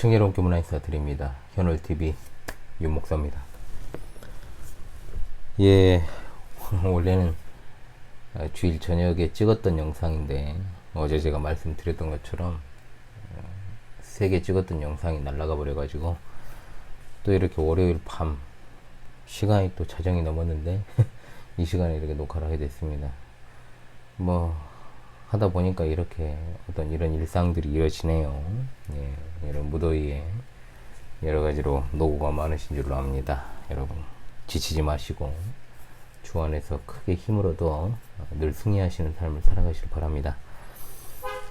시청자 여러분께 문화 인사드립니다. 현월TV 윤목사입니다. 예, 원래는 주일 저녁에 찍었던 영상인데 어제 제가 말씀드렸던 것처럼 3개 찍었던 영상이 날아가 버려가지고 또 이렇게 월요일 밤 시간이 또 자정이 넘었는데 이 시간에 이렇게 녹화를 하게 됐습니다. 뭐 하다 보니까 이렇게 어떤 이런 일상들이 이어지네요. 예, 이런 무더위에 여러 가지로 노고가 많으신 줄로 압니다. 여러분 지치지 마시고 주 안에서 크게 힘을 얻어 늘 승리하시는 삶을 살아가시길 바랍니다.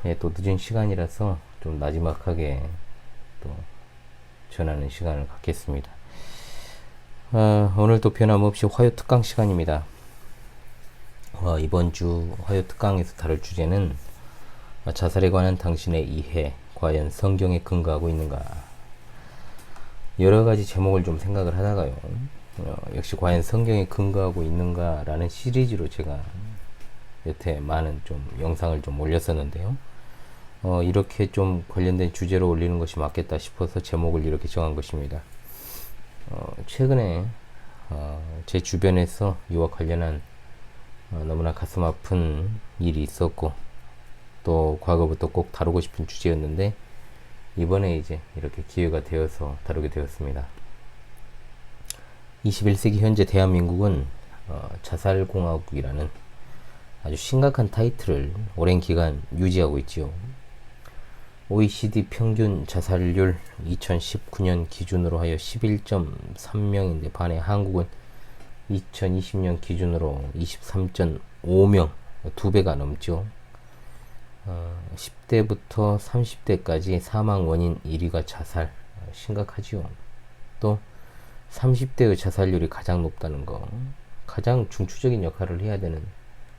예, 또 늦은 시간이라서 좀 나지막하게 또 전하는 시간을 갖겠습니다. 오늘도 변함없이 화요 특강 시간입니다. 이번 주 화요 특강에서 다룰 주제는 자살에 관한 당신의 이해 과연 성경에 근거하고 있는가. 여러 가지 제목을 좀 생각을 하다가요, 역시 과연 성경에 근거하고 있는가 라는 시리즈로 제가 여태 많은 좀 영상을 좀 올렸었는데요. 이렇게 좀 관련된 주제로 올리는 것이 맞겠다 싶어서 제목을 이렇게 정한 것입니다. 최근에 제 주변에서 이와 관련한 너무나 가슴 아픈 일이 있었고 또 과거부터 꼭 다루고 싶은 주제였는데 이번에 이제 이렇게 기회가 되어서 다루게 되었습니다. 21세기 현재 대한민국은 자살공화국이라는 아주 심각한 타이틀을 오랜 기간 유지하고 있지요. OECD 평균 자살률 2019년 기준으로 하여 11.3명인데 반해 한국은 2020년 기준으로 23.5명, 2배가 넘죠. 10대부터 30대까지 사망 원인 1위가 자살, 심각하지요. 또 30대의 자살률이 가장 높다는 거, 가장 중추적인 역할을 해야 되는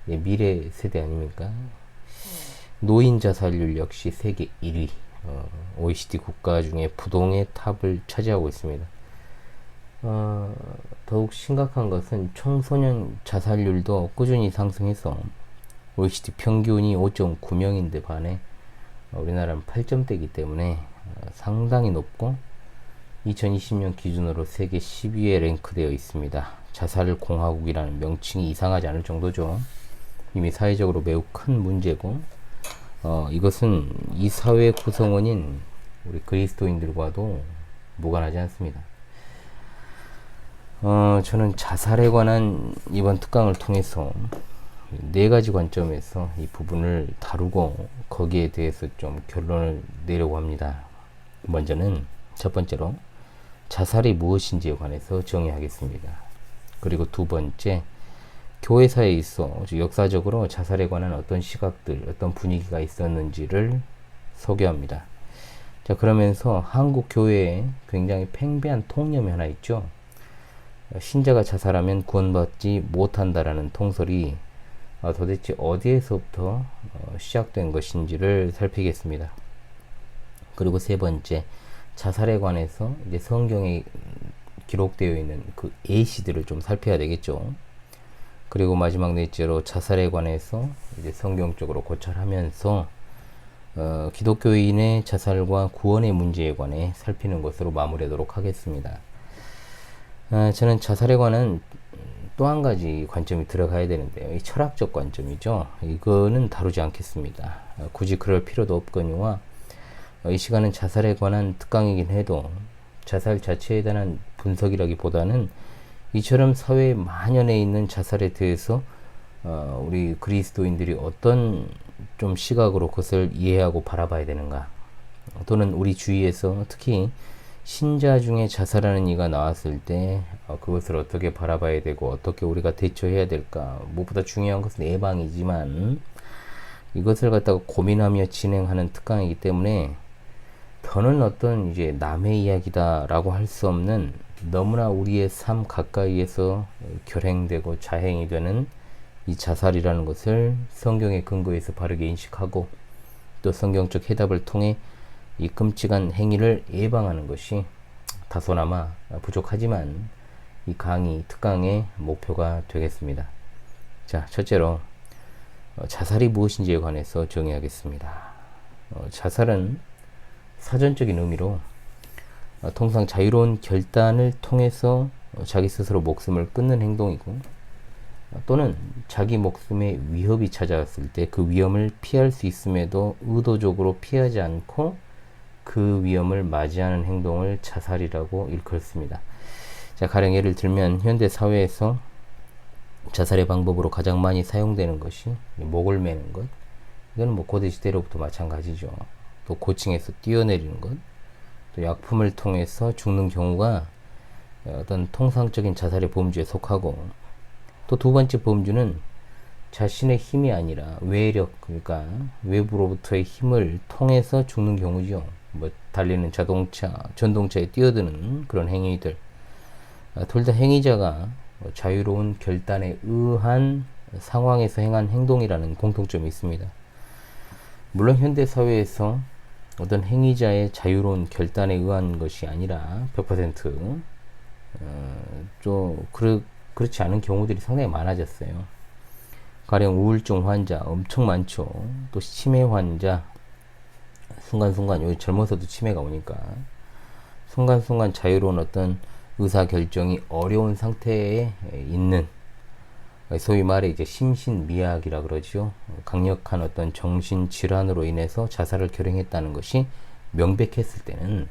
미래 세대 아닙니까? 노인 자살률 역시 세계 1위, OECD 국가 중에 부동의 탑을 차지하고 있습니다. 더욱 심각한 것은 청소년 자살률도 꾸준히 상승해서 OECD 평균이 5.9명인데 반해 우리나라는 8점대이기 때문에 상당히 높고 2020년 기준으로 세계 10위에 랭크되어 있습니다. 자살 공화국이라는 명칭이 이상하지 않을 정도죠. 이미 사회적으로 매우 큰 문제고 이것은 이 사회 구성원인 우리 그리스도인들과도 무관하지 않습니다. 저는 자살에 관한 이번 특강을 통해서 4가지 관점에서 이 부분을 다루고 거기에 대해서 좀 결론을 내려고 합니다. 먼저는 첫 번째로 자살이 무엇인지에 관해서 정의하겠습니다. 그리고 두 번째, 교회사에 있어 역사적으로 자살에 관한 어떤 시각들, 어떤 분위기가 있었는지를 소개합니다. 자, 그러면서 한국 교회에 굉장히 팽배한 통념이 하나 있죠. 신자가 자살하면 구원받지 못한다라는 통설이 도대체 어디에서부터 시작된 것인지를 살피겠습니다. 그리고 세 번째, 자살에 관해서 이제 성경에 기록되어 있는 그 예시들을 좀 살펴야 되겠죠. 그리고 마지막 넷째로 자살에 관해서 이제 성경적으로 고찰하면서 기독교인의 자살과 구원의 문제에 관해 살피는 것으로 마무리하도록 하겠습니다. 저는 자살에 관한 또 한 가지 관점이 들어가야 되는데요. 이 철학적 관점이죠. 이거는 다루지 않겠습니다. 굳이 그럴 필요도 없거니와 이 시간은 자살에 관한 특강이긴 해도 자살 자체에 대한 분석이라기보다는 이처럼 사회에 만연해 있는 자살에 대해서 우리 그리스도인들이 어떤 좀 시각으로 그것을 이해하고 바라봐야 되는가, 또는 우리 주위에서 특히 신자 중에 자살하는 이가 나왔을 때 그것을 어떻게 바라봐야 되고 어떻게 우리가 대처해야 될까. 무엇보다 중요한 것은 예방이지만 이것을 갖다가 고민하며 진행하는 특강이기 때문에 더는 어떤 이제 남의 이야기다라고 할 수 없는 너무나 우리의 삶 가까이에서 결행되고 자행이 되는 이 자살이라는 것을 성경의 근거에서 바르게 인식하고 또 성경적 해답을 통해 이 끔찍한 행위를 예방하는 것이 다소나마 부족하지만 이 강의, 특강의 목표가 되겠습니다. 자, 첫째로 자살이 무엇인지에 관해서 정의하겠습니다. 자살은 사전적인 의미로 통상 자유로운 결단을 통해서 자기 스스로 목숨을 끊는 행동이고, 또는 자기 목숨에 위협이 찾아왔을 때 그 위험을 피할 수 있음에도 의도적으로 피하지 않고 그 위험을 맞이하는 행동을 자살이라고 일컫습니다. 자, 가령 예를 들면 현대 사회에서 자살의 방법으로 가장 많이 사용되는 것이 목을 매는 것. 이건 뭐 고대 시대로부터 마찬가지죠. 또 고층에서 뛰어내리는 것, 또 약품을 통해서 죽는 경우가 어떤 통상적인 자살의 범주에 속하고, 또 두 번째 범주는 자신의 힘이 아니라 외력, 그러니까 외부로부터의 힘을 통해서 죽는 경우죠. 뭐 달리는 자동차, 전동차에 뛰어드는 그런 행위들. 둘 다 행위자가 자유로운 결단에 의한 상황에서 행한 행동이라는 공통점이 있습니다. 물론 현대 사회에서 어떤 행위자의 자유로운 결단에 의한 것이 아니라 100% 그렇지 않은 경우들이 상당히 많아졌어요. 가령 우울증 환자 엄청 많죠. 또 치매 환자, 순간순간 여기 젊어서도 치매가 오니까 순간순간 자유로운 어떤 의사결정이 어려운 상태에 있는, 소위 말해 이제 심신미약이라 그러죠. 강력한 어떤 정신질환으로 인해서 자살을 결행했다는 것이 명백했을 때는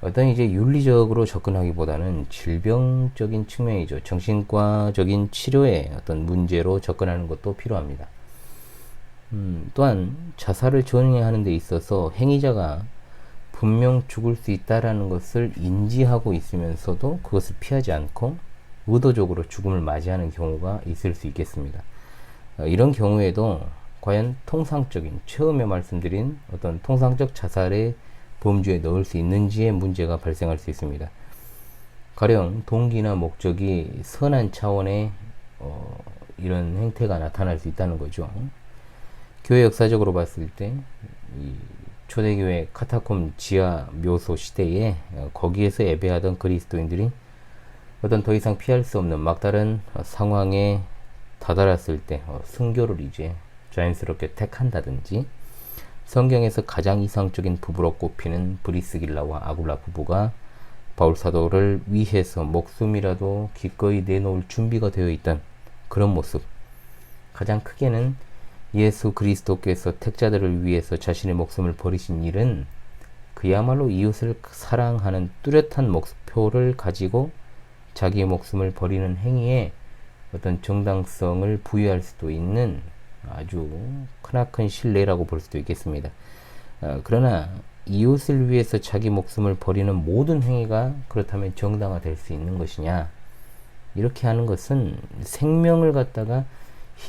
어떤 이제 윤리적으로 접근하기보다는 질병적인 측면이죠. 정신과적인 치료의 어떤 문제로 접근하는 것도 필요합니다. 또한 자살을 전행하는 데 있어서 행위자가 분명 죽을 수 있다라는 것을 인지하고 있으면서도 그것을 피하지 않고 의도적으로 죽음을 맞이하는 경우가 있을 수 있겠습니다. 이런 경우에도 과연 통상적인, 처음에 말씀드린 어떤 통상적 자살의 범주에 넣을 수 있는지에 문제가 발생할 수 있습니다. 가령 동기나 목적이 선한 차원의 이런 행태가 나타날 수 있다는 거죠. 교회 역사적으로 봤을 때 이 초대교회 카타콤 지하 묘소 시대에 거기에서 예배하던 그리스도인들이 어떤 더 이상 피할 수 없는 막다른 상황에 다다랐을 때 순교를 이제 자연스럽게 택한다든지, 성경에서 가장 이상적인 부부로 꼽히는 브리스길라와 아굴라 부부가 바울 사도를 위해서 목숨이라도 기꺼이 내놓을 준비가 되어 있던 그런 모습, 가장 크게는 예수 그리스도께서 택자들을 위해서 자신의 목숨을 버리신 일은 그야말로 이웃을 사랑하는 뚜렷한 목표를 가지고 자기의 목숨을 버리는 행위에 어떤 정당성을 부여할 수도 있는 아주 크나큰 신뢰라고 볼 수도 있겠습니다. 그러나 이웃을 위해서 자기 목숨을 버리는 모든 행위가 그렇다면 정당화될 수 있는 것이냐? 이렇게 하는 것은 생명을 갖다가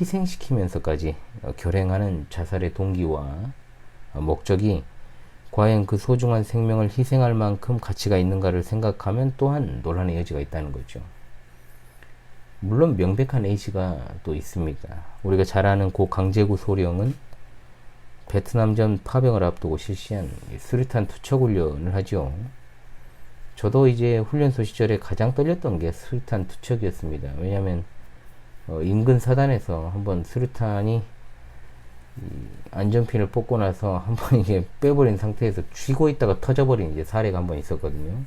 희생시키면서까지 결행하는 자살의 동기와 목적이 과연 그 소중한 생명을 희생할 만큼 가치가 있는가를 생각하면 또한 논란의 여지가 있다는 거죠. 물론 명백한 A씨가 또 있습니다. 우리가 잘 아는 고 강제구 소령은 베트남전 파병을 앞두고 실시한 수류탄 투척 훈련을 하죠. 저도 이제 훈련소 시절에 가장 떨렸던 게 수류탄 투척이었습니다. 왜냐하면 인근 사단에서 한번 수류탄이 안전핀을 뽑고 나서 한번 이게 빼버린 상태에서 쥐고 있다가 터져버린 이제 사례가 한번 있었거든요.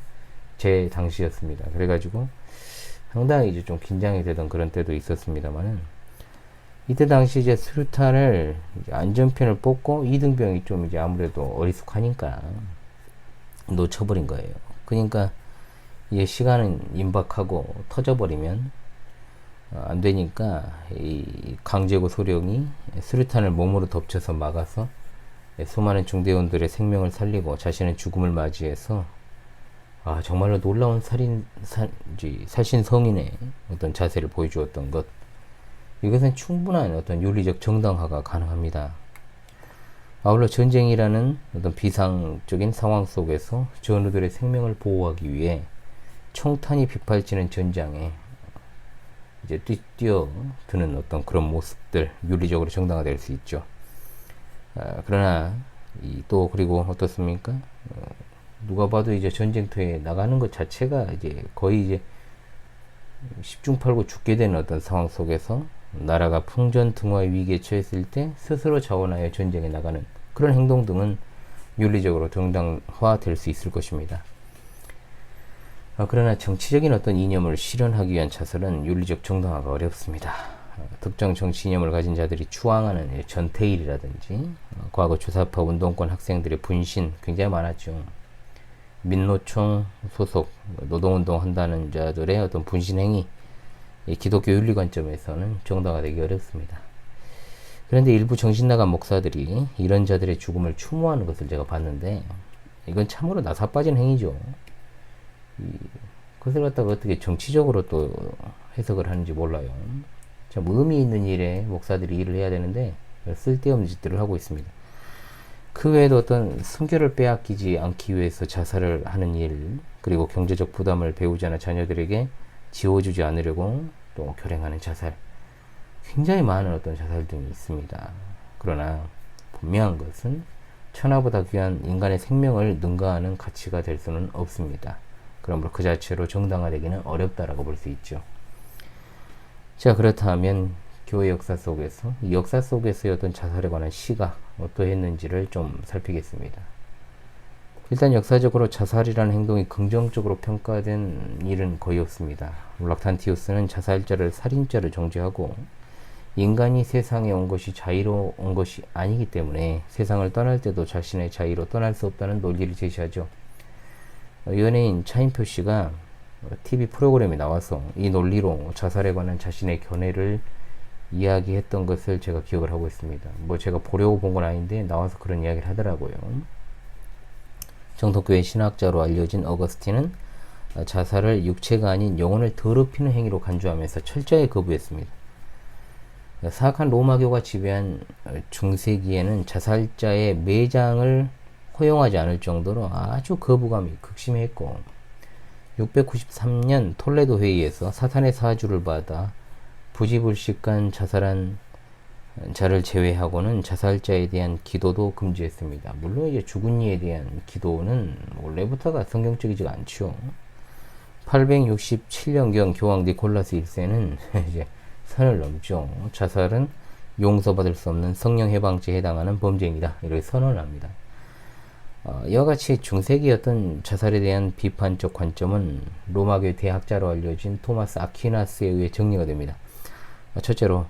제 당시였습니다. 그래가지고 상당히 이제 좀 긴장이 되던 그런 때도 있었습니다만은, 이때 당시 이제 수류탄을 이제 안전핀을 뽑고 이등병이 좀 이제 아무래도 어리숙하니까 놓쳐버린 거예요. 그러니까 이게 시간은 임박하고 터져버리면 안 되니까 이 강제구 소령이 수류탄을 몸으로 덮쳐서 막아서 수많은 중대원들의 생명을 살리고 자신의 죽음을 맞이해서 정말로 놀라운 살신성인의 어떤 자세를 보여주었던 것, 이것은 충분한 어떤 윤리적 정당화가 가능합니다. 아울러 전쟁이라는 어떤 비상적인 상황 속에서 전우들의 생명을 보호하기 위해 총탄이 빗발치는 전장에 이제 뛰어드는 어떤 그런 모습들, 윤리적으로 정당화될 수 있죠. 그러나 또 그리고 어떻습니까? 누가 봐도 이제 전쟁터에 나가는 것 자체가 이제 거의 이제 10중 8구 죽게 되는 어떤 상황 속에서 나라가 풍전등화의 위기에 처했을 때 스스로 자원하여 전쟁에 나가는 그런 행동 등은 윤리적으로 정당화될 수 있을 것입니다. 그러나 정치적인 어떤 이념을 실현하기 위한 자살은 윤리적 정당화가 어렵습니다. 특정 정치 이념을 가진 자들이 추앙하는 전태일이라든지 과거 주사파 운동권 학생들의 분신 굉장히 많았죠. 민노총 소속 노동운동 한다는 자들의 어떤 분신 행위, 기독교 윤리 관점에서는 정당화되기 어렵습니다. 그런데 일부 정신나간 목사들이 이런 자들의 죽음을 추모하는 것을 제가 봤는데 이건 참으로 나사 빠진 행위죠. 그것을 갖다가 어떻게 정치적으로 또 해석을 하는지 몰라요. 참 의미 있는 일에 목사들이 일을 해야 되는데 쓸데없는 짓들을 하고 있습니다. 그 외에도 어떤 순결을 빼앗기지 않기 위해서 자살을 하는 일, 그리고 경제적 부담을 배우자나 자녀들에게 지워주지 않으려고 또 결행하는 자살, 굉장히 많은 어떤 자살 등이 있습니다. 그러나 분명한 것은 천하보다 귀한 인간의 생명을 능가하는 가치가 될 수는 없습니다. 그러므로 그 자체로 정당화되기는 어렵다라고 볼 수 있죠. 자, 그렇다면 교회 역사 속에서 이 역사 속에서의 어떤 자살에 관한 시가 어떠했는지를 좀 살피겠습니다. 일단 역사적으로 자살이라는 행동이 긍정적으로 평가된 일은 거의 없습니다. 락탄티우스는 자살자를 살인자를 정죄하고 인간이 세상에 온 것이 자유로운 것이 아니기 때문에 세상을 떠날 때도 자신의 자유로 떠날 수 없다는 논리를 제시하죠. 연예인 차인표 씨가 TV 프로그램에 나와서 이 논리로 자살에 관한 자신의 견해를 이야기했던 것을 제가 기억을 하고 있습니다. 뭐 제가 보려고 본 건 아닌데 나와서 그런 이야기를 하더라고요. 정통교회 신학자로 알려진 어거스틴은 자살을 육체가 아닌 영혼을 더럽히는 행위로 간주하면서 철저히 거부했습니다. 사악한 로마교가 지배한 중세기에는 자살자의 매장을 허용하지 않을 정도로 아주 거부감이 극심했고 693년 톨레도 회의에서 사탄의 사주를 받아 부지불식간 자살한 자를 제외하고는 자살자에 대한 기도도 금지했습니다. 물론 이제 죽은 이에 대한 기도는 원래부터가 성경적이지가 않죠. 867년경 교황 니콜라스 1세는 이제 선을 넘죠. 자살은 용서받을 수 없는 성령 해방죄에 해당하는 범죄입니다. 이렇게 선언을 합니다. 이와 같이 중세기 어떤 자살에 대한 비판적 관점은 로마교의 대학자로 알려진 토마스 아퀴나스에 의해 정리가 됩니다. 첫째로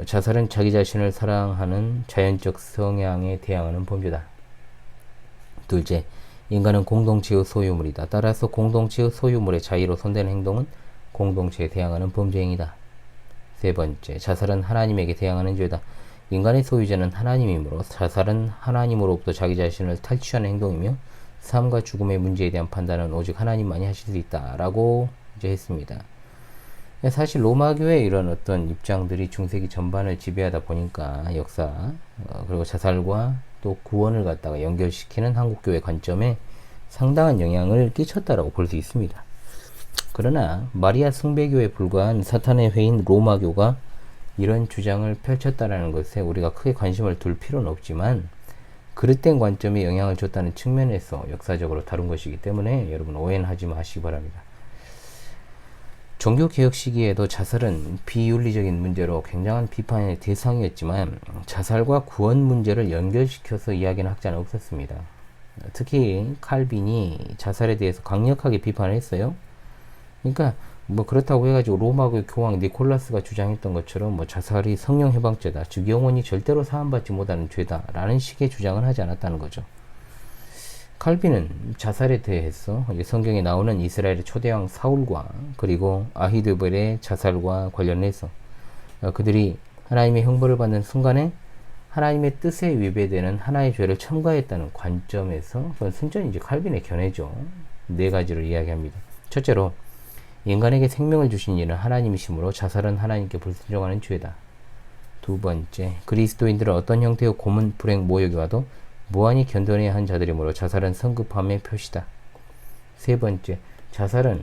자살은 자기 자신을 사랑하는 자연적 성향에 대항하는 범죄다. 둘째, 인간은 공동체의 소유물이다. 따라서 공동체의 소유물의 자유로 손대는 행동은 공동체에 대항하는 범죄 행위다. 세 번째, 자살은 하나님에게 대항하는 죄다. 인간의 소유자는 하나님이므로 자살은 하나님으로부터 자기 자신을 탈취하는 행동이며 삶과 죽음의 문제에 대한 판단은 오직 하나님만이 하실 수 있다라고 이제 했습니다. 사실 로마교의 이런 어떤 입장들이 중세기 전반을 지배하다 보니까 역사 그리고 자살과 또 구원을 갖다가 연결시키는 한국교회 관점에 상당한 영향을 끼쳤다라고 볼 수 있습니다. 그러나 마리아 숭배교에 불과한 사탄의 회인 로마교가 이런 주장을 펼쳤다라는 것에 우리가 크게 관심을 둘 필요는 없지만 그릇된 관점에 영향을 줬다는 측면에서 역사적으로 다룬 것이기 때문에 여러분 오해는 하지 마시기 바랍니다. 종교개혁 시기에도 자살은 비윤리적인 문제로 굉장한 비판의 대상이었지만 자살과 구원 문제를 연결시켜서 이야기하는 학자는 없었습니다. 특히 칼빈이 자살에 대해서 강력하게 비판을 했어요. 그러니까 뭐 그렇다고 해가지고 로마교의 교황 니콜라스가 주장했던 것처럼 뭐 자살이 성령 해방죄다, 즉 영혼이 절대로 사함받지 못하는 죄다라는 식의 주장을 하지 않았다는 거죠. 칼빈은 자살에 대해서 성경에 나오는 이스라엘의 초대왕 사울과 그리고 아히도벨의 자살과 관련해서 그들이 하나님의 형벌을 받는 순간에 하나님의 뜻에 위배되는 하나의 죄를 첨가했다는 관점에서 그건 순전히 이제 칼빈의 견해죠. 네 가지를 이야기합니다. 첫째로 인간에게 생명을 주신 이는 하나님이시므로 자살은 하나님께 불순종하는 죄다. 두 번째, 그리스도인들은 어떤 형태의 고문, 불행, 모욕이 와도 무한히 견뎌내야 한 자들이므로 자살은 성급함의 표시다. 세 번째, 자살은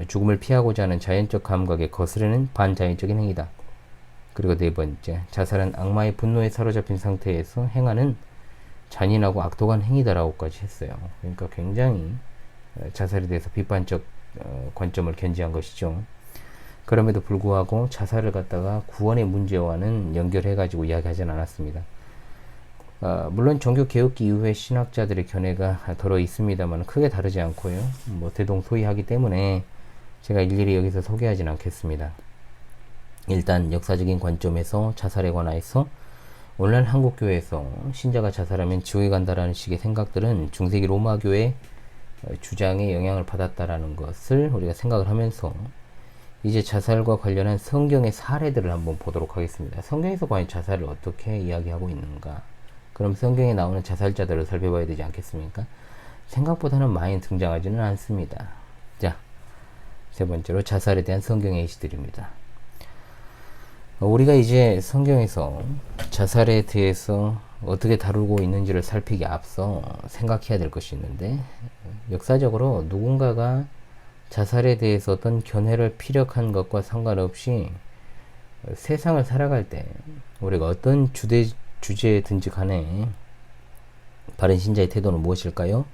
죽음을 피하고자 하는 자연적 감각에 거스르는 반자연적인 행위다. 그리고 네 번째, 자살은 악마의 분노에 사로잡힌 상태에서 행하는 잔인하고 악독한 행위다라고까지 했어요. 그러니까 굉장히 자살에 대해서 비판적 관점을 견지한 것이죠. 그럼에도 불구하고 자살을 갖다가 구원의 문제와는 연결해가지고 이야기하진 않았습니다. 물론 종교개혁기 이후에 신학자들의 견해가 더러 있습니다만 크게 다르지 않고요. 뭐 대동소이하기 때문에 제가 일일이 여기서 소개하진 않겠습니다. 일단 역사적인 관점에서 자살에 관하여서 오늘날 한국교회에서 신자가 자살하면 지옥에 간다라는 식의 생각들은 중세기 로마교회 주장에 영향을 받았다라는 것을 우리가 생각을 하면서 이제 자살과 관련한 성경의 사례들을 한번 보도록 하겠습니다. 성경에서 과연 자살을 어떻게 이야기하고 있는가? 그럼 성경에 나오는 자살자들을 살펴봐야 되지 않겠습니까? 생각보다는 많이 등장하지는 않습니다. 자, 세 번째로 자살에 대한 성경의 예시들입니다. 우리가 이제 성경에서 자살에 대해서 어떻게 다루고 있는지를 살피기 앞서 생각해야 될 것이 있는데, 역사적으로 누군가가 자살에 대해서 어떤 견해를 피력한 것과 상관없이 세상을 살아갈 때 우리가 어떤 주제든지 간에 바른 신자의 태도는 무엇일까요?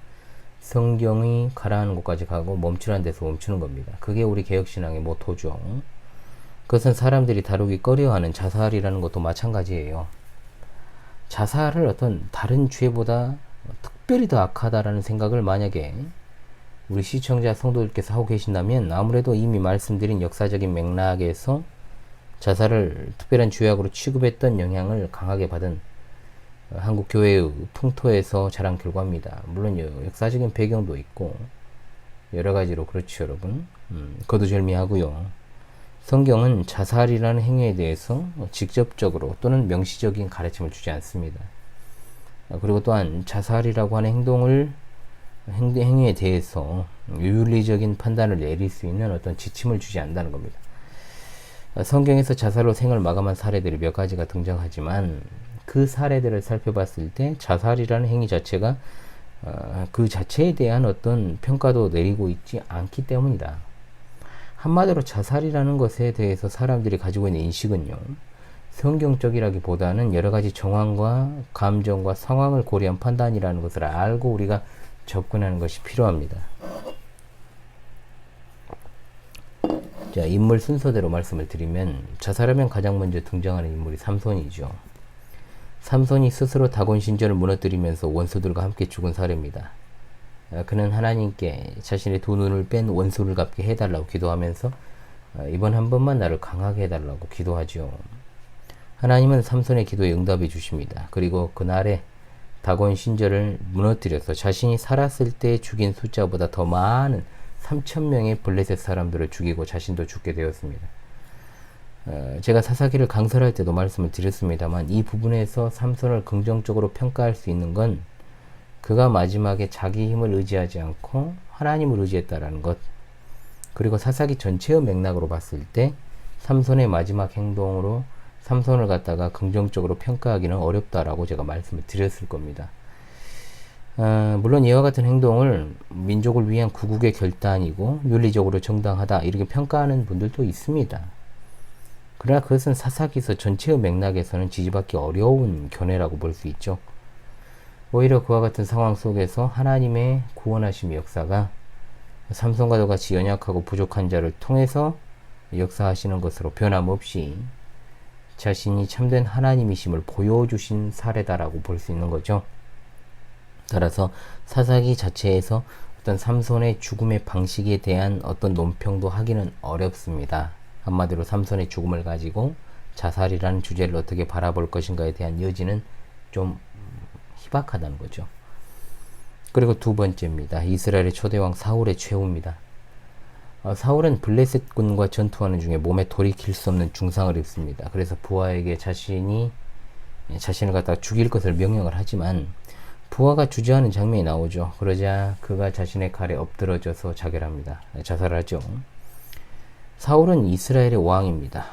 성경이 가라앉는 곳까지 가고 멈추라는 데서 멈추는 겁니다. 그게 우리 개혁신앙의 모토죠. 그것은 사람들이 다루기 꺼려하는 자살이라는 것도 마찬가지예요. 자살을 어떤 다른 죄보다 특별히 더 악하다라는 생각을 만약에 우리 시청자 성도들께서 하고 계신다면 아무래도 이미 말씀드린 역사적인 맥락에서 자살을 특별한 죄악으로 취급했던 영향을 강하게 받은 한국 교회의 풍토에서 자란 결과입니다. 물론 역사적인 배경도 있고 여러 가지로 그렇죠, 여러분. 거두절미하고요. 성경은 자살이라는 행위에 대해서 직접적으로 또는 명시적인 가르침을 주지 않습니다. 그리고 또한 자살이라고 하는 행위에 대해서 윤리적인 판단을 내릴 수 있는 어떤 지침을 주지 않는다는 겁니다. 성경에서 자살로 생을 마감한 사례들이 몇 가지가 등장하지만 그 사례들을 살펴봤을 때 자살이라는 행위 자체가 그 자체에 대한 어떤 평가도 내리고 있지 않기 때문이다. 한마디로 자살이라는 것에 대해서 사람들이 가지고 있는 인식은요, 성경적이라기보다는 여러 가지 정황과 감정과 상황을 고려한 판단이라는 것을 알고 우리가 접근하는 것이 필요합니다. 자, 인물 순서대로 말씀을 드리면 자살하면 가장 먼저 등장하는 인물이 삼손이죠. 삼손이 스스로 다곤 신전을 무너뜨리면서 원수들과 함께 죽은 사례입니다. 그는 하나님께 자신의 두 눈을 뺀 원수를 갚게 해달라고 기도하면서 이번 한 번만 나를 강하게 해달라고 기도하죠. 하나님은 삼손의 기도에 응답해 주십니다. 그리고 그날에 다곤 신전을 무너뜨려서 자신이 살았을 때 죽인 숫자보다 더 많은 3,000명의 블레셋 사람들을 죽이고 자신도 죽게 되었습니다. 제가 사사기를 강설할 때도 말씀을 드렸습니다만 이 부분에서 삼손을 긍정적으로 평가할 수 있는 건 그가 마지막에 자기 힘을 의지하지 않고 하나님을 의지했다라는 것, 그리고 사사기 전체의 맥락으로 봤을 때 삼손의 마지막 행동으로 삼손을 갖다가 긍정적으로 평가하기는 어렵다라고 제가 말씀을 드렸을 겁니다. 물론 이와 같은 행동을 민족을 위한 구국의 결단이고 윤리적으로 정당하다 이렇게 평가하는 분들도 있습니다. 그러나 그것은 사사기서 전체의 맥락에서는 지지받기 어려운 견해라고 볼 수 있죠. 오히려 그와 같은 상황 속에서 하나님의 구원하심의 역사가 삼손과도 같이 연약하고 부족한 자를 통해서 역사하시는 것으로 변함없이 자신이 참된 하나님이심을 보여주신 사례다라고 볼 수 있는 거죠. 따라서 사사기 자체에서 어떤 삼손의 죽음의 방식에 대한 어떤 논평도 하기는 어렵습니다. 한마디로 삼손의 죽음을 가지고 자살이라는 주제를 어떻게 바라볼 것인가에 대한 여지는 좀 희박하다는 거죠. 그리고 두 번째입니다. 이스라엘의 초대왕 사울의 최후입니다. 사울은 블레셋군과 전투하는 중에 몸에 돌이킬 수 없는 중상을 입습니다. 그래서 부하에게 자신을 갖다가 죽일 것을 명령을 하지만 부하가 주저하는 장면이 나오죠. 그러자 그가 자신의 칼에 엎드러져서 자결합니다. 자살하죠. 사울은 이스라엘의 왕입니다.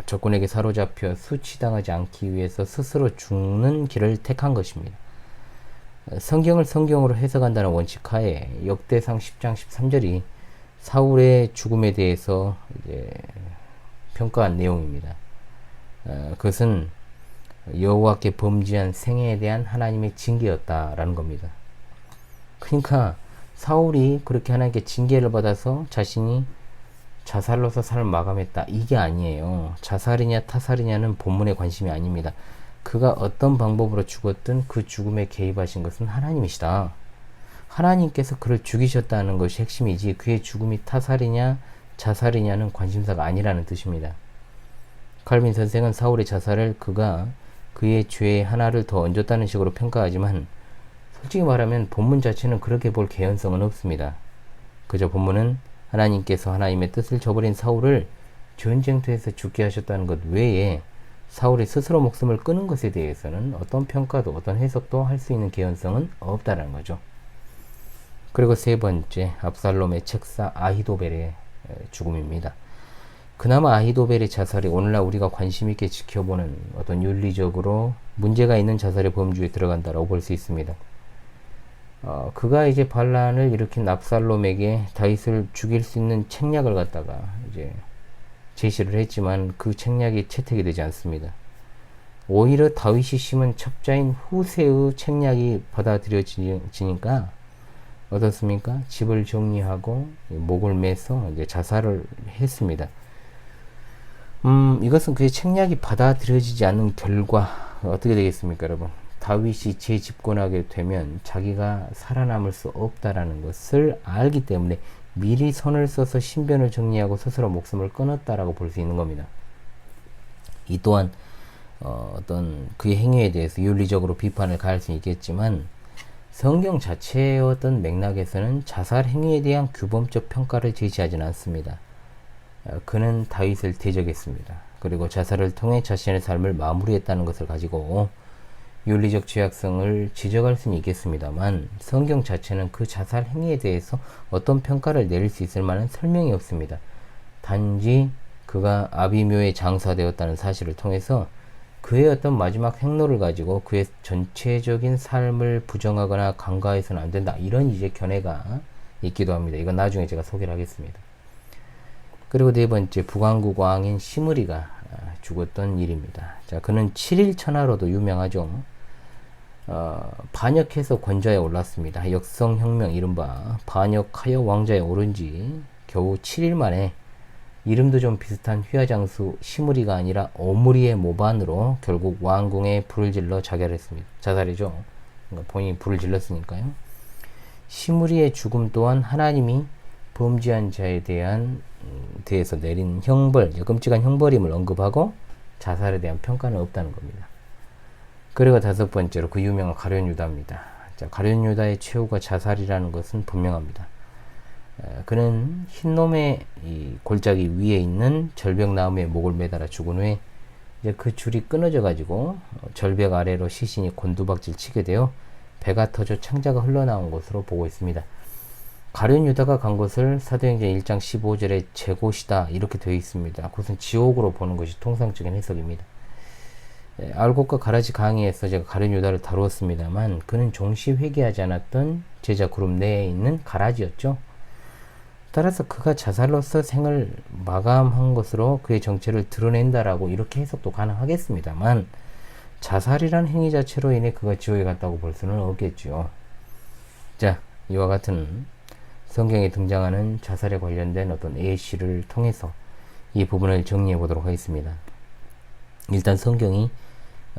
적군에게 사로잡혀 수치당하지 않기 위해서 스스로 죽는 길을 택한 것입니다. 성경을 성경으로 해석한다는 원칙 하에 역대상 10장 13절이 사울의 죽음에 대해서 이제 평가한 내용입니다. 그것은 여호와께 범죄한 생애에 대한 하나님의 징계였다라는 겁니다. 그러니까 사울이 그렇게 하나님께 징계를 받아서 자신이 자살로서 삶을 마감했다, 이게 아니에요. 자살이냐 타살이냐는 본문의 관심이 아닙니다. 그가 어떤 방법으로 죽었든 그 죽음에 개입하신 것은 하나님이시다. 하나님께서 그를 죽이셨다는 것이 핵심이지 그의 죽음이 타살이냐 자살이냐는 관심사가 아니라는 뜻입니다. 칼빈 선생은 사울의 자살을 그가 그의 죄의 하나를 더 얹었다는 식으로 평가하지만 솔직히 말하면 본문 자체는 그렇게 볼 개연성은 없습니다. 그저 본문은 하나님께서 하나님의 뜻을 저버린 사울을 전쟁터에서 죽게 하셨다는 것 외에 사울이 스스로 목숨을 끊은 것에 대해서는 어떤 평가도 어떤 해석도 할 수 있는 개연성은 없다는 거죠. 그리고 세 번째, 압살롬의 책사 아히도벨의 죽음입니다. 그나마 아히도벨의 자살이 오늘날 우리가 관심 있게 지켜보는 어떤 윤리적으로 문제가 있는 자살의 범주에 들어간다라고 볼 수 있습니다. 그가 이제 반란을 일으킨 압살롬에게 다윗을 죽일 수 있는 책략을 갖다가 이제 제시를 했지만 그 책략이 채택이 되지 않습니다. 오히려 다윗이 심은 첩자인 후세의 책략이 받아들여지니까 어떻습니까? 집을 정리하고 목을 매서 이제 자살을 했습니다. 이것은 그의 책략이 받아들여지지 않는 결과 어떻게 되겠습니까, 여러분? 다윗이 재집권하게 되면 자기가 살아남을 수 없다라는 것을 알기 때문에 미리 손을 써서 신변을 정리하고 스스로 목숨을 끊었다라고 볼 수 있는 겁니다. 이 또한 어떤 그의 행위에 대해서 윤리적으로 비판을 가할 수 있겠지만 성경 자체의 어떤 맥락에서는 자살 행위에 대한 규범적 평가를 제시하지는 않습니다. 그는 다윗을 대적했습니다. 그리고 자살을 통해 자신의 삶을 마무리했다는 것을 가지고 윤리적 죄악성을 지적할 수는 있겠습니다만 성경 자체는 그 자살 행위에 대해서 어떤 평가를 내릴 수 있을 만한 설명이 없습니다. 단지 그가 아비묘에 장사되었다는 사실을 통해서 그의 어떤 마지막 행로를 가지고 그의 전체적인 삶을 부정하거나 간과해서는 안 된다. 이런 이제 견해가 있기도 합니다. 이건 나중에 제가 소개를 하겠습니다. 그리고 네 번째, 북왕국 왕인 시므리가 죽었던 일입니다. 자, 그는 7일 천하로도 유명하죠. 반역해서 권좌에 올랐습니다. 역성혁명 이른바 반역하여 왕좌에 오른 지 겨우 7일 만에 이름도 좀 비슷한 휘하장수 시므리가 아니라 오므리의 모반으로 결국 왕궁에 불을 질러 자살했습니다. 자살이죠. 그러니까 본인이 불을 질렀으니까요. 시므리의 죽음 또한 하나님이 범죄한 자에 대해서 내린 형벌, 끔찍한 형벌임을 언급하고 자살에 대한 평가는 없다는 겁니다. 그리고 다섯 번째로 그 유명한 가룟 유다입니다. 자, 가룟 유다의 최후가 자살이라는 것은 분명합니다. 그는 흰놈의 이 골짜기 위에 있는 절벽나무에 목을 매달아 죽은 후에 이제 그 줄이 끊어져 가지고 절벽 아래로 시신이 곤두박질 치게 되어 배가 터져 창자가 흘러나온 것으로 보고 있습니다. 가룟 유다가 간 곳을 사도행전 1장 15절에 제곳이다 이렇게 되어 있습니다. 그것은 지옥으로 보는 것이 통상적인 해석입니다. 알곡과 가라지 강의에서 제가 가룟 유다를 다루었습니다만 그는 종시 회개하지 않았던 제자 그룹 내에 있는 가라지였죠. 따라서 그가 자살로서 생을 마감한 것으로 그의 정체를 드러낸다라고 이렇게 해석도 가능하겠습니다만 자살이란 행위 자체로 인해 그가 지옥에 갔다고 볼 수는 없겠죠. 자, 이와 같은 성경에 등장하는 자살에 관련된 어떤 예시를 통해서 이 부분을 정리해 보도록 하겠습니다. 일단 성경이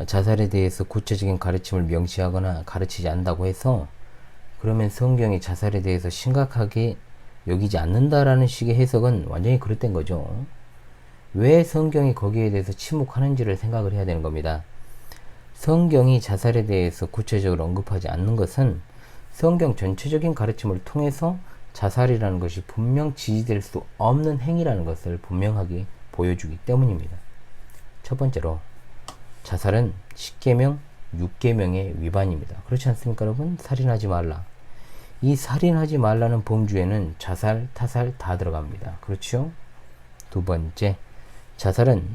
자살에 대해서 구체적인 가르침을 명시하거나 가르치지 않는다고 해서 그러면 성경이 자살에 대해서 심각하게 여기지 않는다라는 식의 해석은 완전히 그릇된 거죠. 왜 성경이 거기에 대해서 침묵하는지를 생각을 해야 되는 겁니다. 성경이 자살에 대해서 구체적으로 언급하지 않는 것은 성경 전체적인 가르침을 통해서 자살이라는 것이 분명 지지될 수 없는 행위라는 것을 분명하게 보여주기 때문입니다. 첫 번째로 자살은 10계명, 6계명의 위반입니다. 그렇지 않습니까, 여러분? 살인하지 말라. 이 살인하지 말라는 범주에는 자살, 타살 다 들어갑니다. 그렇죠? 두 번째, 자살은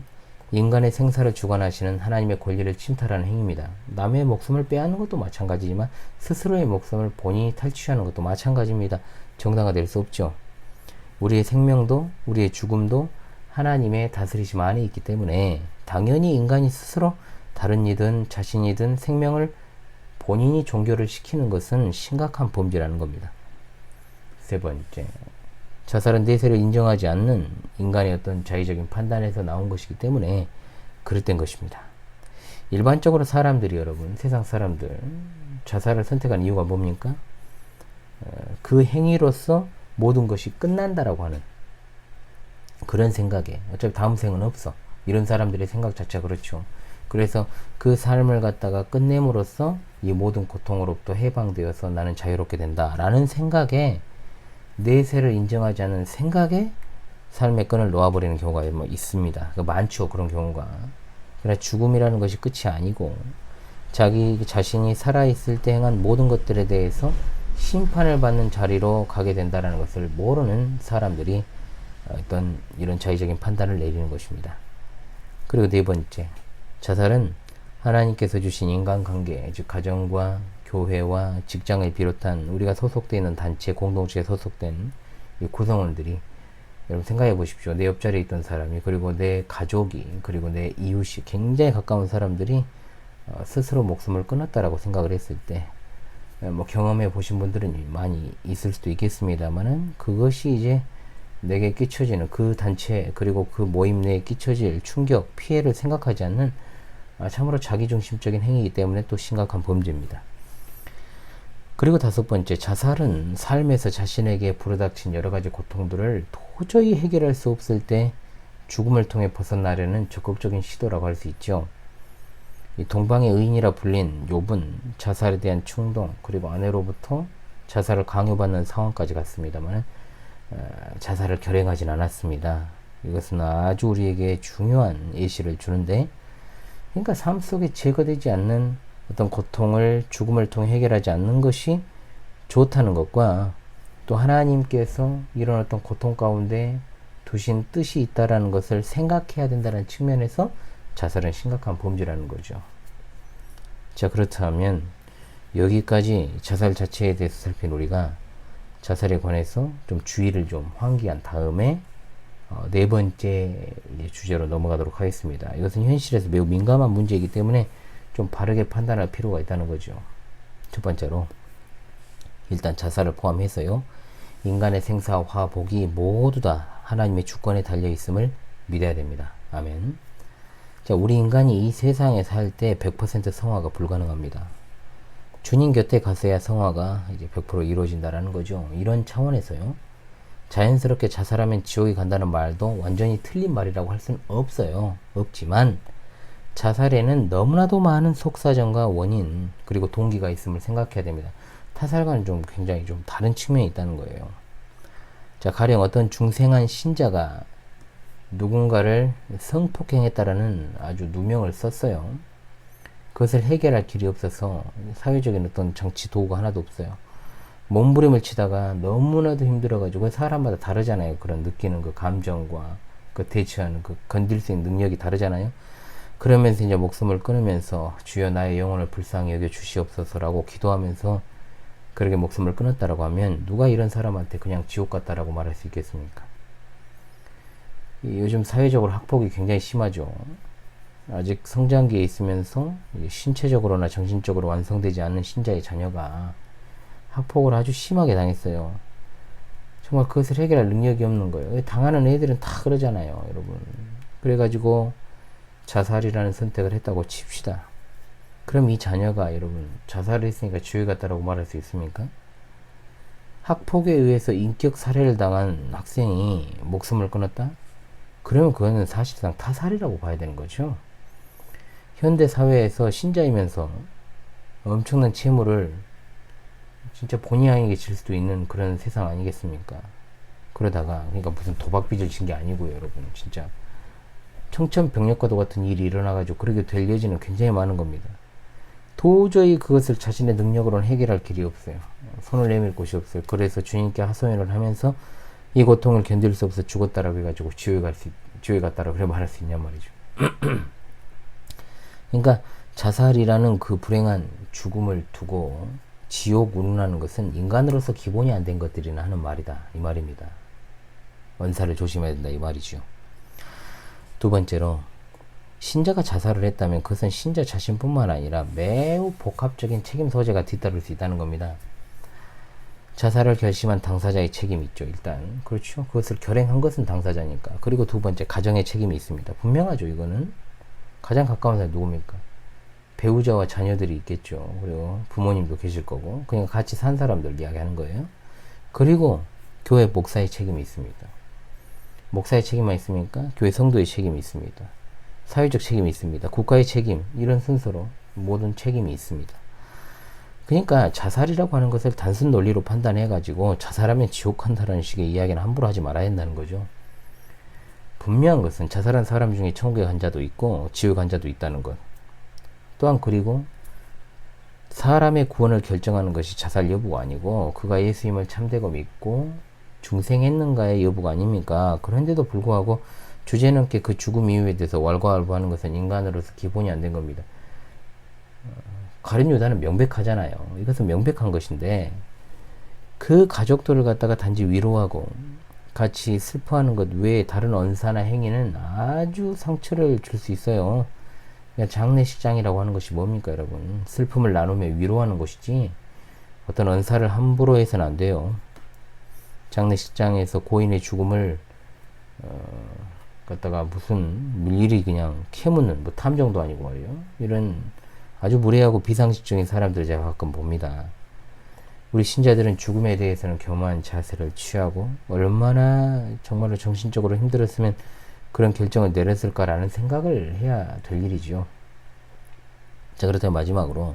인간의 생사를 주관하시는 하나님의 권리를 침탈하는 행위입니다. 남의 목숨을 빼앗는 것도 마찬가지지만 스스로의 목숨을 본인이 탈취하는 것도 마찬가지입니다. 정당화될 수 없죠. 우리의 생명도 우리의 죽음도 하나님의 다스리심 안에 있기 때문에 당연히 인간이 스스로 다른 이든 자신이든 생명을 본인이 종교를 시키는 것은 심각한 범죄라는 겁니다. 세 번째, 자살은 내세를 인정하지 않는 인간의 어떤 자의적인 판단에서 나온 것이기 때문에 그릇된 것입니다. 일반적으로 사람들이 여러분, 세상 사람들 자살을 선택한 이유가 뭡니까? 그 행위로서 모든 것이 끝난다라고 하는 그런 생각에 어차피 다음 생은 없어. 이런 사람들의 생각 자체가 그렇죠. 그래서 그 삶을 갖다가 끝냄으로써 이 모든 고통으로부터 해방되어서 나는 자유롭게 된다라는 생각에 내세를 인정하지 않는 생각에 삶의 끈을 놓아버리는 경우가 뭐 있습니다. 많죠. 그런 경우가. 그러나 죽음이라는 것이 끝이 아니고 자기 자신이 살아있을 때 행한 모든 것들에 대해서 심판을 받는 자리로 가게 된다는 것을 모르는 사람들이 어떤 이런 자의적인 판단을 내리는 것입니다. 그리고 네 번째, 자살은 하나님께서 주신 인간관계, 즉 가정과 교회와 직장을 비롯한 우리가 소속되어 있는 단체, 공동체에 소속된 이 구성원들이, 여러분 생각해 보십시오. 내 옆자리에 있던 사람이, 그리고 내 가족이, 그리고 내 이웃이, 굉장히 가까운 사람들이 스스로 목숨을 끊었다라고 생각을 했을 때, 뭐 경험해 보신 분들은 많이 있을 수도 있겠습니다만은, 그것이 이제 내게 끼쳐지는 그 단체, 그리고 그 모임 내에 끼쳐질 충격, 피해를 생각하지 않는 참으로 자기중심적인 행위이기 때문에 또 심각한 범죄입니다. 그리고 다섯 번째, 자살은 삶에서 자신에게 불어닥친 여러 가지 고통들을 도저히 해결할 수 없을 때 죽음을 통해 벗어나려는 적극적인 시도라고 할 수 있죠. 이 동방의 의인이라 불린 욥은 자살에 대한 충동, 그리고 아내로부터 자살을 강요받는 상황까지 갔습니다만 자살을 결행하진 않았습니다. 이것은 아주 우리에게 중요한 예시를 주는데, 그러니까 삶 속에 제거되지 않는 어떤 고통을 죽음을 통해 해결하지 않는 것이 좋다는 것과, 또 하나님께서 이런 어떤 고통 가운데 두신 뜻이 있다라는 것을 생각해야 된다는 측면에서 자살은 심각한 범죄라는 거죠. 자, 그렇다면 여기까지 자살 자체에 대해서 살핀 우리가 자살에 관해서 좀 주의를 좀 환기한 다음에 네 번째 주제로 넘어가도록 하겠습니다. 이것은 현실에서 매우 민감한 문제이기 때문에 좀 바르게 판단할 필요가 있다는 거죠. 첫 번째로, 일단 자살을 포함해서요, 인간의 생사와 화복이 모두 다 하나님의 주권에 달려 있음을 믿어야 됩니다. 아멘. 자, 우리 인간이 이 세상에 살 때 100% 성화가 불가능합니다. 주님 곁에 가서야 성화가 이제 100% 이루어진다라는 거죠. 이런 차원에서요, 자연스럽게 자살하면 지옥에 간다는 말도 완전히 틀린 말이라고 할 수는 없어요. 없지만 자살에는 너무나도 많은 속사정과 원인, 그리고 동기가 있음을 생각해야 됩니다. 타살과는 좀 굉장히 좀 다른 측면이 있다는 거예요. 자, 가령 어떤 중생한 신자가 누군가를 성폭행했다라는 아주 누명을 썼어요. 그것을 해결할 길이 없어서 사회적인 어떤 장치 도구가 하나도 없어요. 몸부림을 치다가 너무나도 힘들어가지고, 사람마다 다르잖아요. 그런 느끼는 그 감정과 그 대처하는 그 건들 수 있는 능력이 다르잖아요. 그러면서 이제 목숨을 끊으면서 주여 나의 영혼을 불쌍히 여겨 주시옵소서라고 기도하면서 그렇게 목숨을 끊었다라고 하면, 누가 이런 사람한테 그냥 지옥 같다라고 말할 수 있겠습니까? 요즘 사회적으로 학폭이 굉장히 심하죠. 아직 성장기에 있으면서 신체적으로나 정신적으로 완성되지 않는 신자의 자녀가 학폭을 아주 심하게 당했어요. 정말 그것을 해결할 능력이 없는 거예요. 당하는 애들은 다 그러잖아요, 여러분. 그래가지고 자살이라는 선택을 했다고 칩시다. 그럼 이 자녀가, 여러분, 자살을 했으니까 지옥에 갔다라고 말할 수 있습니까? 학폭에 의해서 인격 살해를 당한 학생이 목숨을 끊었다? 그러면 그거는 사실상 타살이라고 봐야 되는 거죠. 현대 사회에서 신자이면서 엄청난 채무를 진짜 본의 아니게 질 수도 있는 그런 세상 아니겠습니까? 그러다가, 그러니까 무슨 도박빚을 진 게 아니고요, 여러분. 진짜 청천벽력과도 같은 일이 일어나가지고 그렇게 될 여지는 굉장히 많은 겁니다. 도저히 그것을 자신의 능력으로는 해결할 길이 없어요. 손을 내밀 곳이 없어요. 그래서 주님께 하소연을 하면서 이 고통을 견딜 수 없어 죽었다라고 해가지고 지옥에 갔다라고 그래 말할 수 있냔 말이죠. 그러니까 자살이라는 그 불행한 죽음을 두고 지옥 운운하는 것은 인간으로서 기본이 안 된 것들이나 하는 말이다, 이 말입니다. 언사를 조심해야 된다, 이 말이죠. 두 번째로, 신자가 자살을 했다면 그것은 신자 자신뿐만 아니라 매우 복합적인 책임 소재가 뒤따를 수 있다는 겁니다. 자살을 결심한 당사자의 책임이 있죠, 일단. 그렇죠. 그것을 결행한 것은 당사자니까. 그리고 두 번째, 가정의 책임이 있습니다. 분명하죠, 이거는. 가장 가까운 사람이 누굽니까? 배우자와 자녀들이 있겠죠. 그리고 부모님도 계실 거고, 그냥 같이 산 사람들 이야기하는 거예요. 그리고 교회 목사의 책임이 있습니다. 목사의 책임만 있습니까? 교회 성도의 책임이 있습니다. 사회적 책임이 있습니다. 국가의 책임, 이런 순서로 모든 책임이 있습니다. 그러니까 자살이라고 하는 것을 단순 논리로 판단해가지고 자살하면 지옥 간다라는 식의 이야기는 함부로 하지 말아야 한다는 거죠. 분명한 것은 자살한 사람 중에 천국에 간 자도 있고 지옥에 간 자도 있다는 것. 또한 그리고 사람의 구원을 결정하는 것이 자살 여부가 아니고 그가 예수님을 참되고 믿고 중생했는가의 여부가 아닙니까? 그런데도 불구하고 주제넘게 그 죽음 이유에 대해서 왈가왈부하는 것은 인간으로서 기본이 안 된 겁니다. 가룟 유다는 명백하잖아요. 이것은 명백한 것인데 그 가족들을 갖다가 단지 위로하고 같이 슬퍼하는 것 외에 다른 언사나 행위는 아주 상처를 줄 수 있어요. 그러니까 장례식장이라고 하는 것이 뭡니까, 여러분? 슬픔을 나누며 위로하는 것이지 어떤 언사를 함부로 해서는 안 돼요. 장례식장에서 고인의 죽음을 갖다가 무슨 일일이 그냥 캐묻는 뭐 탐정도 아니고 말이에요. 이런 아주 무례하고 비상식적인 사람들을 제가 가끔 봅니다. 우리 신자들은 죽음에 대해서는 겸허한 자세를 취하고 얼마나 정말로 정신적으로 힘들었으면 그런 결정을 내렸을까라는 생각을 해야 될 일이죠. 자, 그렇다면 마지막으로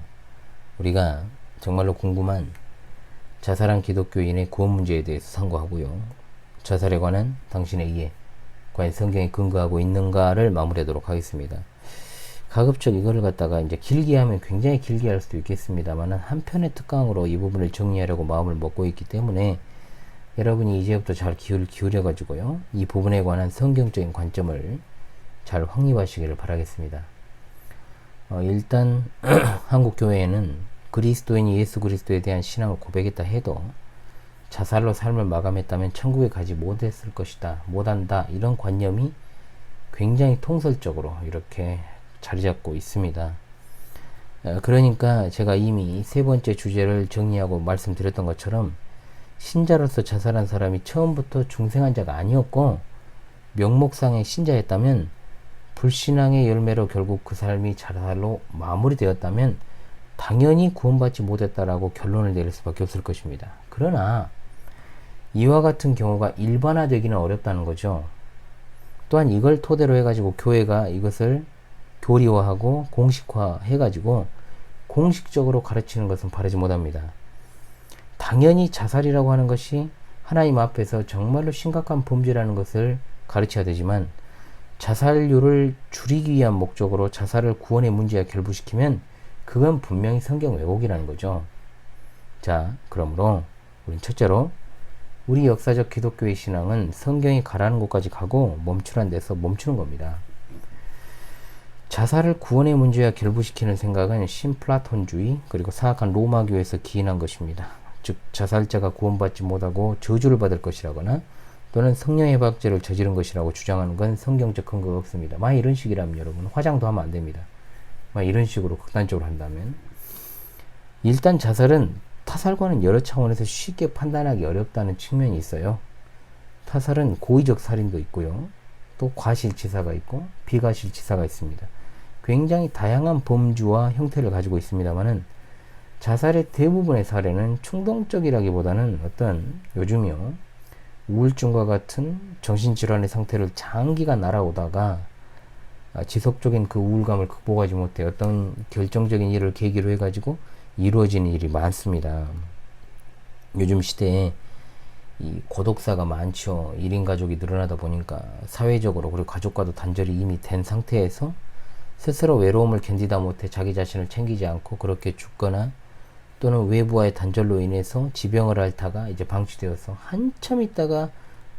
우리가 정말로 궁금한 자살한 기독교인의 구원 문제에 대해서 상고하고요. 자살에 관한 당신의 이해, 과연 성경에 근거하고 있는가를 마무리하도록 하겠습니다. 가급적 이거를 갖다가 이제 길게 하면 굉장히 길게 할 수도 있겠습니다만 한 편의 특강으로 이 부분을 정리하려고 마음을 먹고 있기 때문에 여러분이 이제부터 잘 기울여 가지고요, 이 부분에 관한 성경적인 관점을 잘 확립하시기를 바라겠습니다. 일단 한국 교회에는 그리스도인이 예수 그리스도에 대한 신앙을 고백했다 해도 자살로 삶을 마감했다면 천국에 가지 못했을 것이다, 못한다, 이런 관념이 굉장히 통설적으로 이렇게 자리 잡고 있습니다. 그러니까 제가 이미 세 번째 주제를 정리하고 말씀드렸던 것처럼 신자로서 자살한 사람이 처음부터 중생한 자가 아니었고 명목상의 신자였다면 불신앙의 열매로 결국 그 삶이 자살로 마무리되었다면 당연히 구원받지 못했다라고 결론을 내릴 수밖에 없을 것입니다. 그러나 이와 같은 경우가 일반화되기는 어렵다는 거죠. 또한 이걸 토대로 해가지고 교회가 이것을 교리화하고 공식화해가지고 공식적으로 가르치는 것은 바라지 못합니다. 당연히 자살이라고 하는 것이 하나님 앞에서 정말로 심각한 범죄라는 것을 가르쳐야 되지만 자살률을 줄이기 위한 목적으로 자살을 구원의 문제와 결부시키면 그건 분명히 성경 왜곡이라는 거죠. 자, 그러므로 우린 첫째로 우리 역사적 기독교의 신앙은 성경이 가라는 곳까지 가고 멈추란 데서 멈추는 겁니다. 자살을 구원의 문제와 결부시키는 생각은 신플라톤주의 그리고 사악한 로마교에서 기인한 것입니다. 즉 자살자가 구원받지 못하고 저주를 받을 것이라거나 또는 성령해박죄를 저지른 것이라고 주장하는 건 성경적 근거가 없습니다. 막 이런 식이라면 여러분 화장도 하면 안 됩니다. 막 이런 식으로 극단적으로 한다면 일단 자살은 타살과는 여러 차원에서 쉽게 판단하기 어렵다는 측면이 있어요. 타살은 고의적 살인도 있고요, 또 과실치사가 있고 비과실치사가 있습니다. 굉장히 다양한 범주와 형태를 가지고 있습니다만은 자살의 대부분의 사례는 충동적이라기보다는 어떤 요즘이요 우울증과 같은 정신질환의 상태를 장기간 날아오다가 지속적인 그 우울감을 극복하지 못해 어떤 결정적인 일을 계기로 해가지고 이루어지는 일이 많습니다. 요즘 시대에 이 고독사가 많죠. 1인 가족이 늘어나다 보니까 사회적으로 그리고 가족과도 단절이 이미 된 상태에서 스스로 외로움을 견디다 못해 자기 자신을 챙기지 않고 그렇게 죽거나 또는 외부와의 단절로 인해서 지병을 앓다가 이제 방치되어서 한참 있다가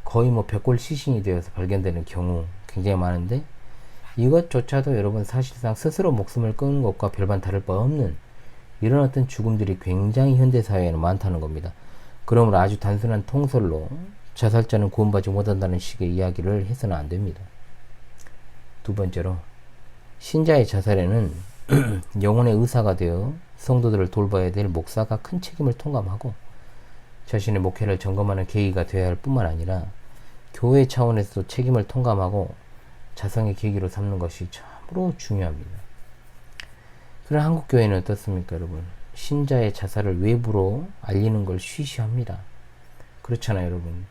거의 뭐 벽골 시신이 되어서 발견되는 경우 굉장히 많은데 이것조차도 여러분 사실상 스스로 목숨을 끊는 것과 별반 다를 바 없는 이런 어떤 죽음들이 굉장히 현대사회에는 많다는 겁니다. 그러므로 아주 단순한 통설로 자살자는 구원받지 못한다는 식의 이야기를 해서는 안 됩니다. 두 번째로 신자의 자살에는 영혼의 의사가 되어 성도들을 돌봐야 될 목사가 큰 책임을 통감하고 자신의 목회를 점검하는 계기가 되어야 할 뿐만 아니라 교회 차원에서도 책임을 통감하고 자성의 계기로 삼는 것이 참으로 중요합니다. 그런 한국교회는 어떻습니까, 여러분? 신자의 자살을 외부로 알리는 걸 쉬쉬합니다. 그렇잖아요, 여러분.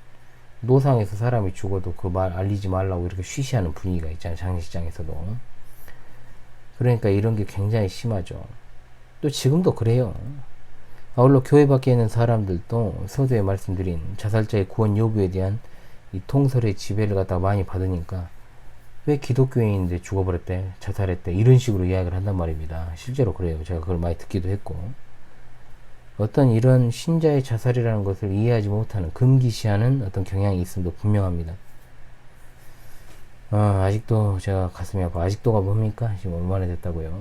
노상에서 사람이 죽어도 그 말 알리지 말라고 이렇게 쉬쉬하는 분위기가 있잖아요, 장례식장에서도. 그러니까 이런 게 굉장히 심하죠. 또 지금도 그래요. 아울러 교회 밖에 있는 사람들도 서두에 말씀드린 자살자의 구원 여부에 대한 이 통설의 지배를 갖다가 많이 받으니까 왜 기독교인인데 죽어버렸대, 자살했대, 이런 식으로 이야기를 한단 말입니다. 실제로 그래요. 제가 그걸 많이 듣기도 했고, 어떤 이런 신자의 자살이라는 것을 이해하지 못하는, 금기시하는 어떤 경향이 있음도 분명합니다. 아직도 제가 가슴이 아파. 아직도가 뭡니까? 지금 얼마나 됐다고요?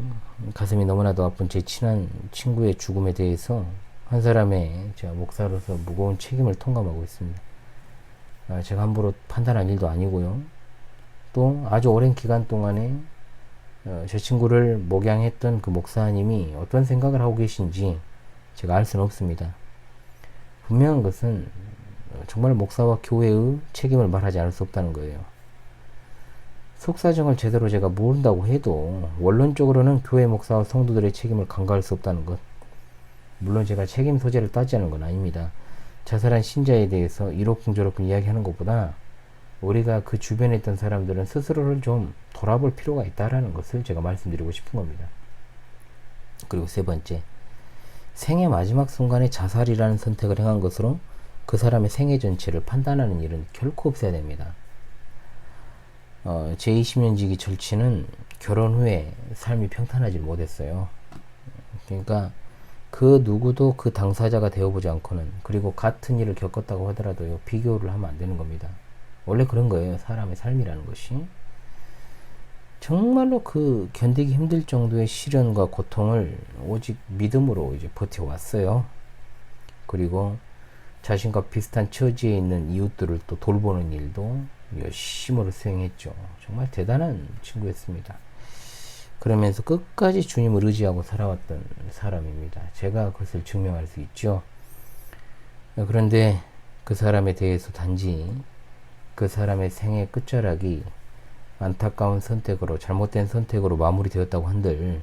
가슴이 너무나도 아픈 제 친한 친구의 죽음에 대해서 한 사람의 제가 목사로서 무거운 책임을 통감하고 있습니다. 제가 함부로 판단한 일도 아니고요. 또 아주 오랜 기간 동안에 제 친구를 목양했던 그 목사님이 어떤 생각을 하고 계신지 제가 알 수는 없습니다. 분명한 것은 정말 목사와 교회의 책임을 말하지 않을 수 없다는 거예요. 속사정을 제대로 제가 모른다고 해도 원론적으로는 교회 목사와 성도들의 책임을 간과할 수 없다는 것. 물론 제가 책임 소재를 따지는 건 아닙니다. 자살한 신자에 대해서 이러쿵저러쿵 이야기하는 것보다 우리가 그 주변에 있던 사람들은 스스로를 좀 돌아볼 필요가 있다라는 것을 제가 말씀드리고 싶은 겁니다. 그리고 세 번째, 생애 마지막 순간에 자살이라는 선택을 행한 것으로 그 사람의 생애 전체를 판단하는 일은 결코 없어야 됩니다. 제 20년지기 절친은 결혼 후에 삶이 평탄하지 못했어요. 그러니까 그 누구도 그 당사자가 되어보지 않고는, 그리고 같은 일을 겪었다고 하더라도 비교를 하면 안 되는 겁니다. 원래 그런 거예요. 사람의 삶이라는 것이. 정말로 그 견디기 힘들 정도의 시련과 고통을 오직 믿음으로 이제 버텨왔어요. 그리고 자신과 비슷한 처지에 있는 이웃들을 또 돌보는 일도 열심으로 수행했죠. 정말 대단한 친구였습니다. 그러면서 끝까지 주님을 의지하고 살아왔던 사람입니다. 제가 그것을 증명할 수 있죠. 그런데 그 사람에 대해서 단지 그 사람의 생애 끝자락이 안타까운 선택으로, 잘못된 선택으로 마무리되었다고 한들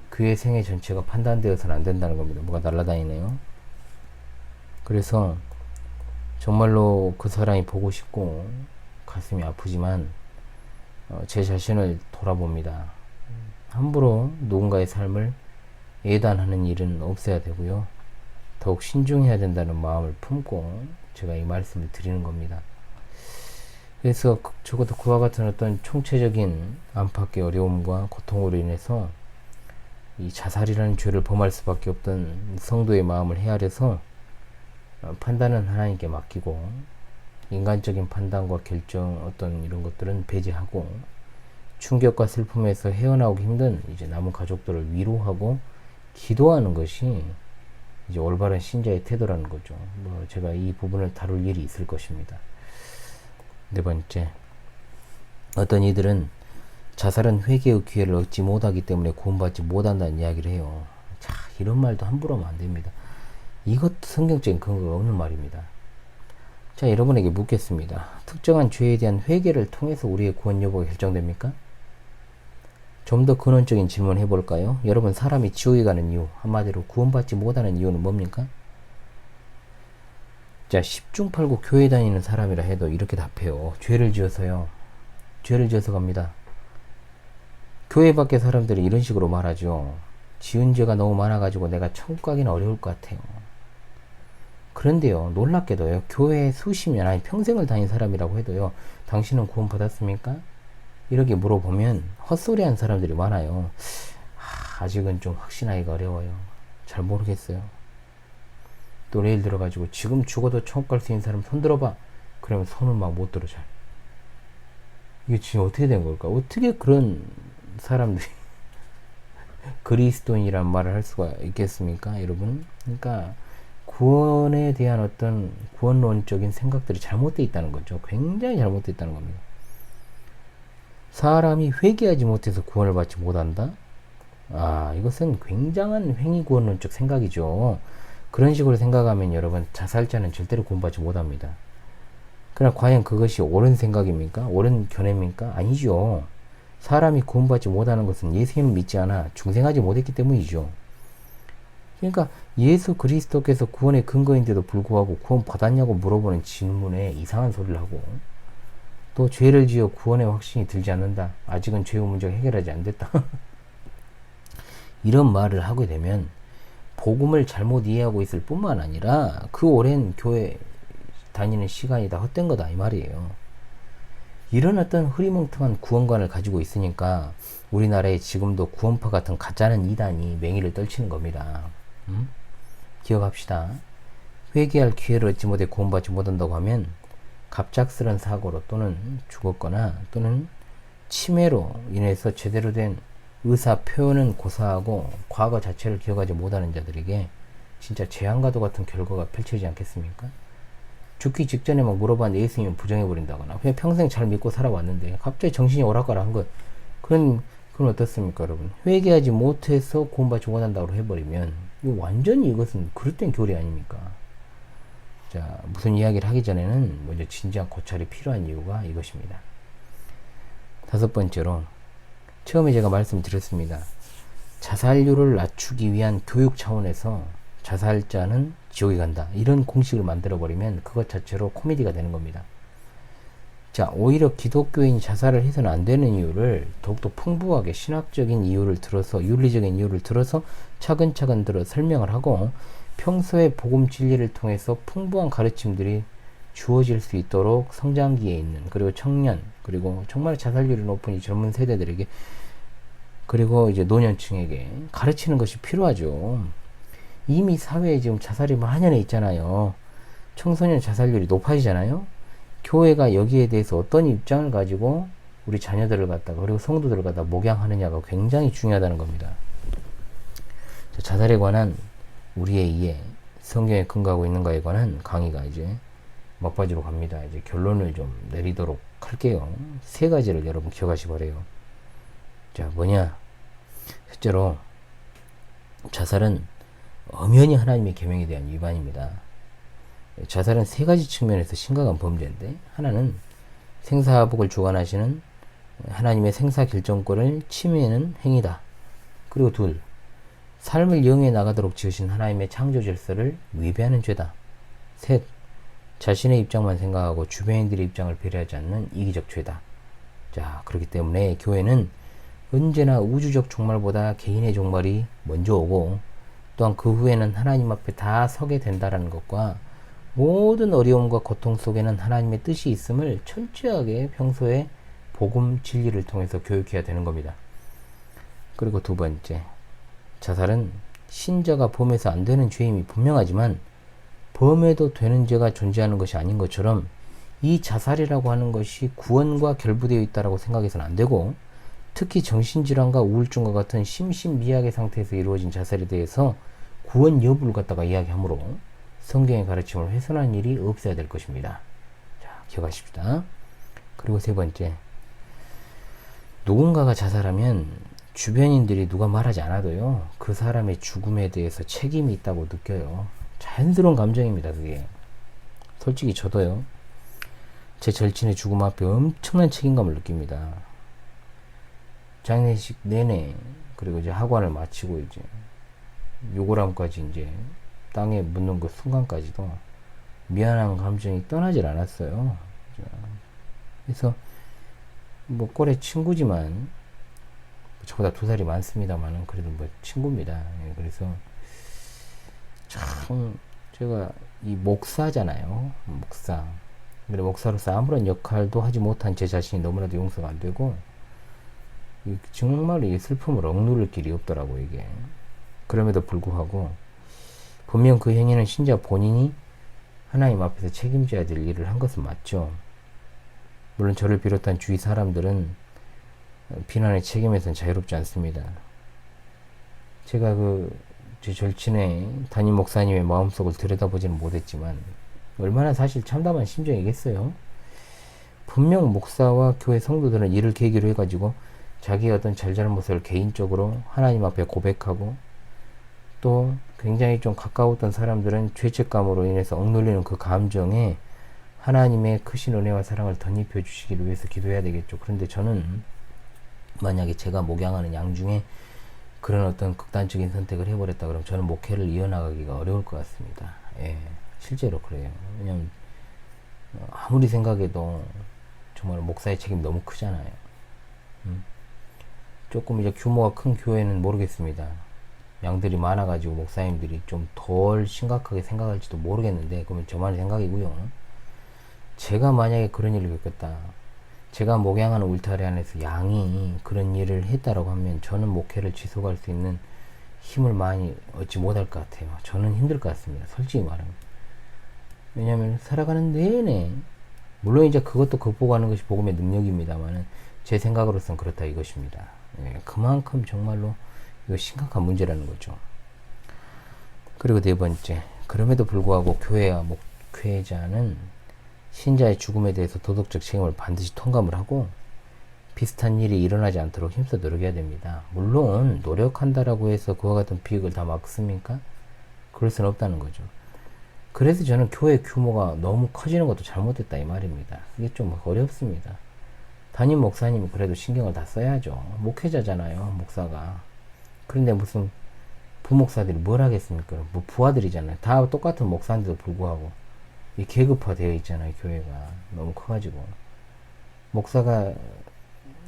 그의 생애 전체가 판단되어서는 안 된다는 겁니다. 뭐가 날아다니네요. 그래서 정말로 그 사람이 보고 싶고 가슴이 아프지만 제 자신을 돌아봅니다. 함부로 누군가의 삶을 예단하는 일은 없어야 되고요. 더욱 신중해야 된다는 마음을 품고 제가 이 말씀을 드리는 겁니다. 그래서 적어도 그와 같은 어떤 총체적인 안팎의 어려움과 고통으로 인해서 이 자살이라는 죄를 범할 수밖에 없던 성도의 마음을 헤아려서 판단은 하나님께 맡기고, 인간적인 판단과 결정, 어떤 이런 것들은 배제하고, 충격과 슬픔에서 헤어나오기 힘든 이제 남은 가족들을 위로하고 기도하는 것이 이제 올바른 신자의 태도라는 거죠. 제가 이 부분을 다룰 일이 있을 것입니다. 네 번째, 어떤 이들은 자살은 회개의 기회를 얻지 못하기 때문에 구원받지 못한다는 이야기를 해요. 자, 이런 말도 함부로 하면 안 됩니다. 이것도 성경적인 근거가 없는 말입니다. 자, 여러분에게 묻겠습니다. 특정한 죄에 대한 회개를 통해서 우리의 구원 여부가 결정됩니까? 좀 더 근원적인 질문을 해볼까요? 여러분, 사람이 지옥에 가는 이유, 한마디로 구원받지 못하는 이유는 뭡니까? 자, 10중 8구 교회 다니는 사람이라 해도 이렇게 답해요. 죄를 지어서요. 죄를 지어서 갑니다. 교회 밖의 사람들이 이런 식으로 말하죠. 지은 죄가 너무 많아가지고 내가 천국 가기는 어려울 것 같아요. 그런데요, 놀랍게도요, 교회에 수십 년, 아니 평생을 다닌 사람이라고 해도요, 당신은 구원 받았습니까? 이렇게 물어보면 헛소리한 사람들이 많아요. 아직은 좀 확신하기가 어려워요. 잘 모르겠어요. 또 예를 들어가지고 지금 죽어도 천국 갈 수 있는 사람 손 들어봐. 그러면 손을 막 못 들어 잘. 이게 지금 어떻게 된 걸까? 어떻게 그런 사람들이 그리스도인이란 말을 할 수가 있겠습니까, 여러분? 그러니까 구원에 대한 어떤 구원론적인 생각들이 잘못되어 있다는 거죠. 굉장히 잘못되어 있다는 겁니다. 사람이 회개하지 못해서 구원을 받지 못한다? 이것은 굉장한 횡의구원론적 생각이죠. 그런 식으로 생각하면 여러분, 자살자는 절대로 구원받지 못합니다. 그러나 과연 그것이 옳은 생각입니까? 옳은 견해입니까? 아니죠. 사람이 구원받지 못하는 것은 예수님을 믿지 않아 중생하지 못했기 때문이죠. 그러니까 예수 그리스도께서 구원의 근거인데도 불구하고 구원 받았냐고 물어보는 질문에 이상한 소리를 하고, 또 죄를 지어 구원의 확신이 들지 않는다. 아직은 죄의 문제가 해결하지 안 됐다. 이런 말을 하게 되면 복음을 잘못 이해하고 있을 뿐만 아니라 그 오랜 교회 다니는 시간이 다 헛된 거다 이 말이에요. 이런 어떤 흐리멍텅한 구원관을 가지고 있으니까 우리나라에 지금도 구원파 같은 가짜는 이단이 맹위를 떨치는 겁니다. 기억합시다. 회개할 기회를 얻지 못해 구원받지 못한다고 하면 갑작스런 사고로 또는 죽었거나 또는 치매로 인해서 제대로 된 의사 표현은 고사하고 과거 자체를 기억하지 못하는 자들에게 진짜 재앙과도 같은 결과가 펼쳐지지 않겠습니까? 죽기 직전에 막 물어봤는데 예수님은 부정해버린다거나, 그냥 평생 잘 믿고 살아왔는데 갑자기 정신이 오락가락 한 것, 그건 어떻습니까 여러분? 회개하지 못해서 구원받지 못한다고 해버리면 이거 완전히 이것은 그릇된 교리 아닙니까? 자, 무슨 이야기를 하기 전에는 먼저 진지한 고찰이 필요한 이유가 이것입니다. 다섯 번째로, 처음에 제가 말씀드렸습니다. 자살률을 낮추기 위한 교육 차원에서 자살자는 지옥에 간다, 이런 공식을 만들어버리면 그것 자체로 코미디가 되는 겁니다. 자, 오히려 기독교인이 자살을 해서는 안 되는 이유를 더욱더 풍부하게 신학적인 이유를 들어서, 윤리적인 이유를 들어서 차근차근 들어 설명을 하고, 평소에 복음 진리를 통해서 풍부한 가르침들이 주어질 수 있도록 성장기에 있는, 그리고 청년, 그리고 정말 자살률이 높은 이 젊은 세대들에게, 그리고 이제 노년층에게 가르치는 것이 필요하죠. 이미 사회에 지금 자살이 만연해 있잖아요. 청소년 자살률이 높아지잖아요. 교회가 여기에 대해서 어떤 입장을 가지고 우리 자녀들을 갖다가, 그리고 성도들을 갖다 목양하느냐가 굉장히 중요하다는 겁니다. 자살에 관한 우리의 이해, 성경에 근거하고 있는가에 관한 강의가 이제 막바지로 갑니다. 이제 결론을 좀 내리도록 할게요. 세 가지를 여러분 기억하시 바래요. 자, 뭐냐? 첫째로, 자살은 엄연히 하나님의 계명에 대한 위반입니다. 자살은 세 가지 측면에서 심각한 범죄인데, 하나는 생사복을 주관하시는 하나님의 생사 결정권을 침해하는 행위다. 그리고 둘, 삶을 영위해 나가도록 지으신 하나님의 창조 질서를 위배하는 죄다. 셋, 자신의 입장만 생각하고 주변인들의 입장을 배려하지 않는 이기적 죄다. 자, 그렇기 때문에 교회는 언제나 우주적 종말보다 개인의 종말이 먼저 오고, 또한 그 후에는 하나님 앞에 다 서게 된다라는 것과, 모든 어려움과 고통 속에는 하나님의 뜻이 있음을 철저하게 평소에 복음 진리를 통해서 교육해야 되는 겁니다. 그리고 두 번째, 자살은 신자가 범해서 안 되는 죄임이 분명하지만 범해도 되는 죄가 존재하는 것이 아닌 것처럼, 이 자살이라고 하는 것이 구원과 결부되어 있다고 생각해서는 안 되고, 특히 정신질환과 우울증과 같은 심신미약의 상태에서 이루어진 자살에 대해서 구원 여부를 갖다가 이야기하므로 성경의 가르침을 훼손한 일이 없어야 될 것입니다. 자, 기억하십시다. 그리고 세 번째, 누군가가 자살하면 주변인들이 누가 말하지 않아도요, 그 사람의 죽음에 대해서 책임이 있다고 느껴요. 자연스러운 감정입니다, 그게. 솔직히 저도요, 제 절친의 죽음 앞에 엄청난 책임감을 느낍니다. 장례식 내내, 그리고 이제 학원을 마치고 이제 요고람까지 이제 땅에 묻는 그 순간까지도 미안한 감정이 떠나질 않았어요. 그래서 뭐 꼴의 친구지만, 저보다 2살이 많습니다만은 그래도 뭐 친구입니다. 그래서 참, 제가 이 목사잖아요. 목사. 근데 목사로서 아무런 역할도 하지 못한 제 자신이 너무나도 용서가 안 되고, 정말 이 슬픔을 억누를 길이 없더라고, 이게. 그럼에도 불구하고 분명 그 행위는 신자 본인이 하나님 앞에서 책임져야 될 일을 한 것은 맞죠. 물론 저를 비롯한 주위 사람들은 비난의 책임에서는 자유롭지 않습니다. 제가 제 절친의 담임 목사님의 마음속을 들여다보지는 못했지만 얼마나 사실 참담한 심정이겠어요. 분명 목사와 교회 성도들은 이를 계기로 해가지고 자기의 어떤 잘잘못을 개인적으로 하나님 앞에 고백하고, 또 굉장히 좀 가까웠던 사람들은 죄책감으로 인해서 억눌리는 그 감정에 하나님의 크신 은혜와 사랑을 덧입혀 주시기를 위해서 기도해야 되겠죠. 그런데 저는 만약에 제가 목양하는 양 중에 그런 어떤 극단적인 선택을 해버렸다 그러면 저는 목회를 이어나가기가 어려울 것 같습니다. 예, 실제로 그래요. 왜냐면 아무리 생각해도 정말 목사의 책임이 너무 크잖아요. 조금 이제 규모가 큰 교회는 모르겠습니다. 양들이 많아가지고 목사님들이 좀 덜 심각하게 생각할지도 모르겠는데, 그러면 저만의 생각이고요. 제가 만약에 그런 일을 겪었다, 제가 목양하는 울타리 안에서 양이 그런 일을 했다라고 하면 저는 목회를 지속할 수 있는 힘을 많이 얻지 못할 것 같아요. 저는 힘들 것 같습니다. 솔직히 말하면. 왜냐하면 살아가는 내내, 물론 이제 그것도 극복하는 것이 복음의 능력입니다만은 제 생각으로서는 그렇다 이것입니다. 예, 그만큼 정말로 이거 심각한 문제라는 거죠. 그리고 네 번째, 그럼에도 불구하고 교회와 목회자는 신자의 죽음에 대해서 도덕적 책임을 반드시 통감을 하고 비슷한 일이 일어나지 않도록 힘써 노력해야 됩니다. 물론 노력한다라고 해서 그와 같은 비극을 다 막습니까? 그럴 수는 없다는 거죠. 그래서 저는 교회 규모가 너무 커지는 것도 잘못됐다 이 말입니다. 이게 좀 어렵습니다. 담임 목사님이 그래도 신경을 다 써야죠. 목회자잖아요, 목사가. 그런데 무슨 부목사들이 뭘 하겠습니까? 뭐 부하들이잖아요. 다 똑같은 목사인데도 불구하고 이 계급화되어 있잖아요. 교회가 너무 커가지고 목사가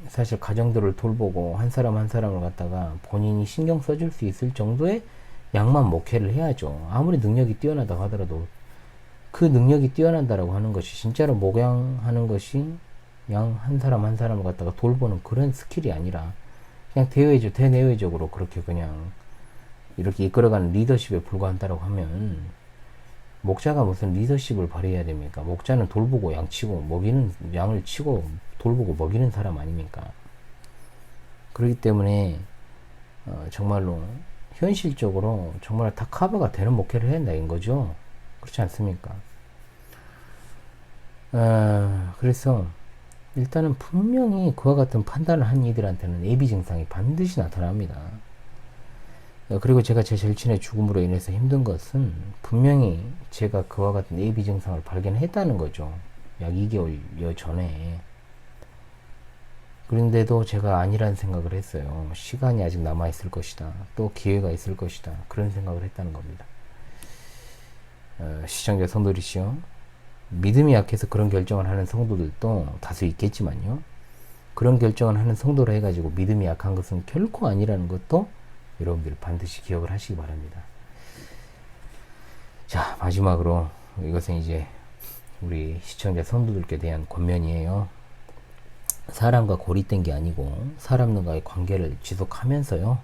사실 가정들을 돌보고 한 사람 한 사람을 갖다가 본인이 신경 써줄 수 있을 정도의 양만 목회를 해야죠. 아무리 능력이 뛰어나다고 하더라도 그 능력이 뛰어난다라고 하는 것이 진짜로 목양하는 것이 양 한 사람 한 사람을 갖다가 돌보는 그런 스킬이 아니라 그냥 대내외적으로 그렇게 그냥 이렇게 이끌어가는 리더십에 불과한다라고 하면 목자가 무슨 리더십을 발휘해야 됩니까? 목자는 돌보고 양치고 먹이는, 양을 치고 돌보고 먹이는 사람 아닙니까? 그렇기 때문에 정말로 현실적으로 정말 다 커버가 되는 목회를 해야 한다는 거죠. 그렇지 않습니까? 그래서 일단은 분명히 그와 같은 판단을 한 이들한테는 예비 증상이 반드시 나타납니다. 그리고 제가 제 절친의 죽음으로 인해서 힘든 것은 분명히 제가 그와 같은 예비 증상을 발견했다는 거죠. 약 2개월여 전에. 그런데도 제가 아니란 생각을 했어요. 시간이 아직 남아있을 것이다. 또 기회가 있을 것이다. 그런 생각을 했다는 겁니다. 시청자 성도들이시여, 믿음이 약해서 그런 결정을 하는 성도들도 다수 있겠지만요. 그런 결정을 하는 성도로 해가지고 믿음이 약한 것은 결코 아니라는 것도 여러분들 반드시 기억을 하시기 바랍니다. 자, 마지막으로 이것은 이제 우리 시청자 성도들께 대한 권면이에요. 사람과 고립된 게 아니고 사람과의 관계를 지속하면서요,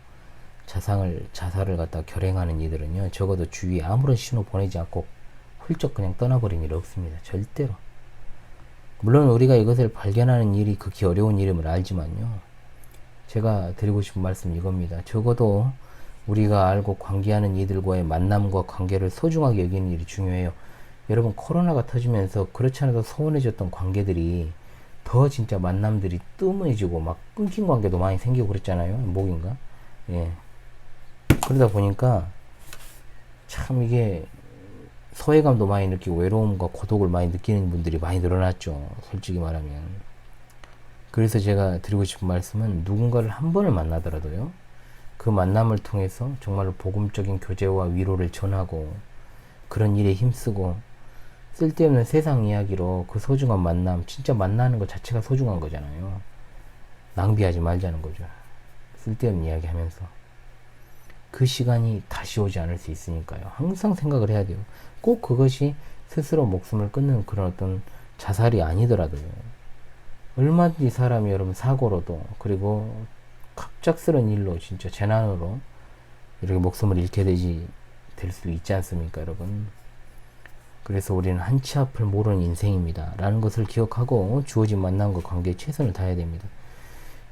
자살을 갖다 결행하는 이들은요, 적어도 주위에 아무런 신호 보내지 않고 훌쩍 그냥 떠나버린 일 없습니다. 절대로. 물론 우리가 이것을 발견하는 일이 극히 어려운 일임을 알지만요, 제가 드리고 싶은 말씀은 이겁니다. 적어도 우리가 알고 관계하는 이들과의 만남과 관계를 소중하게 여기는 일이 중요해요. 여러분, 코로나가 터지면서 그렇지 않아도 소원해졌던 관계들이 더 진짜 만남들이 뜸해지고 막 끊긴 관계도 많이 생기고 그랬잖아요. 목인가? 예. 그러다 보니까 참 이게 소외감도 많이 느끼고 외로움과 고독을 많이 느끼는 분들이 많이 늘어났죠. 솔직히 말하면. 그래서 제가 드리고 싶은 말씀은 누군가를 한 번을 만나더라도요, 그 만남을 통해서 정말로 복음적인 교제와 위로를 전하고 그런 일에 힘쓰고 쓸데없는 세상 이야기로 그 소중한 만남, 진짜 만나는 것 자체가 소중한 거잖아요. 낭비하지 말자는 거죠. 쓸데없는 이야기 하면서. 그 시간이 다시 오지 않을 수 있으니까요. 항상 생각을 해야 돼요. 꼭 그것이 스스로 목숨을 끊는 그런 어떤 자살이 아니더라도요. 얼마든지 사람이 여러분 사고로도, 그리고 갑작스런 일로, 진짜 재난으로 이렇게 목숨을 잃게 될 수 있지 않습니까, 여러분? 그래서 우리는 한치 앞을 모르는 인생입니다. 라는 것을 기억하고 주어진 만남과 관계에 최선을 다해야 됩니다.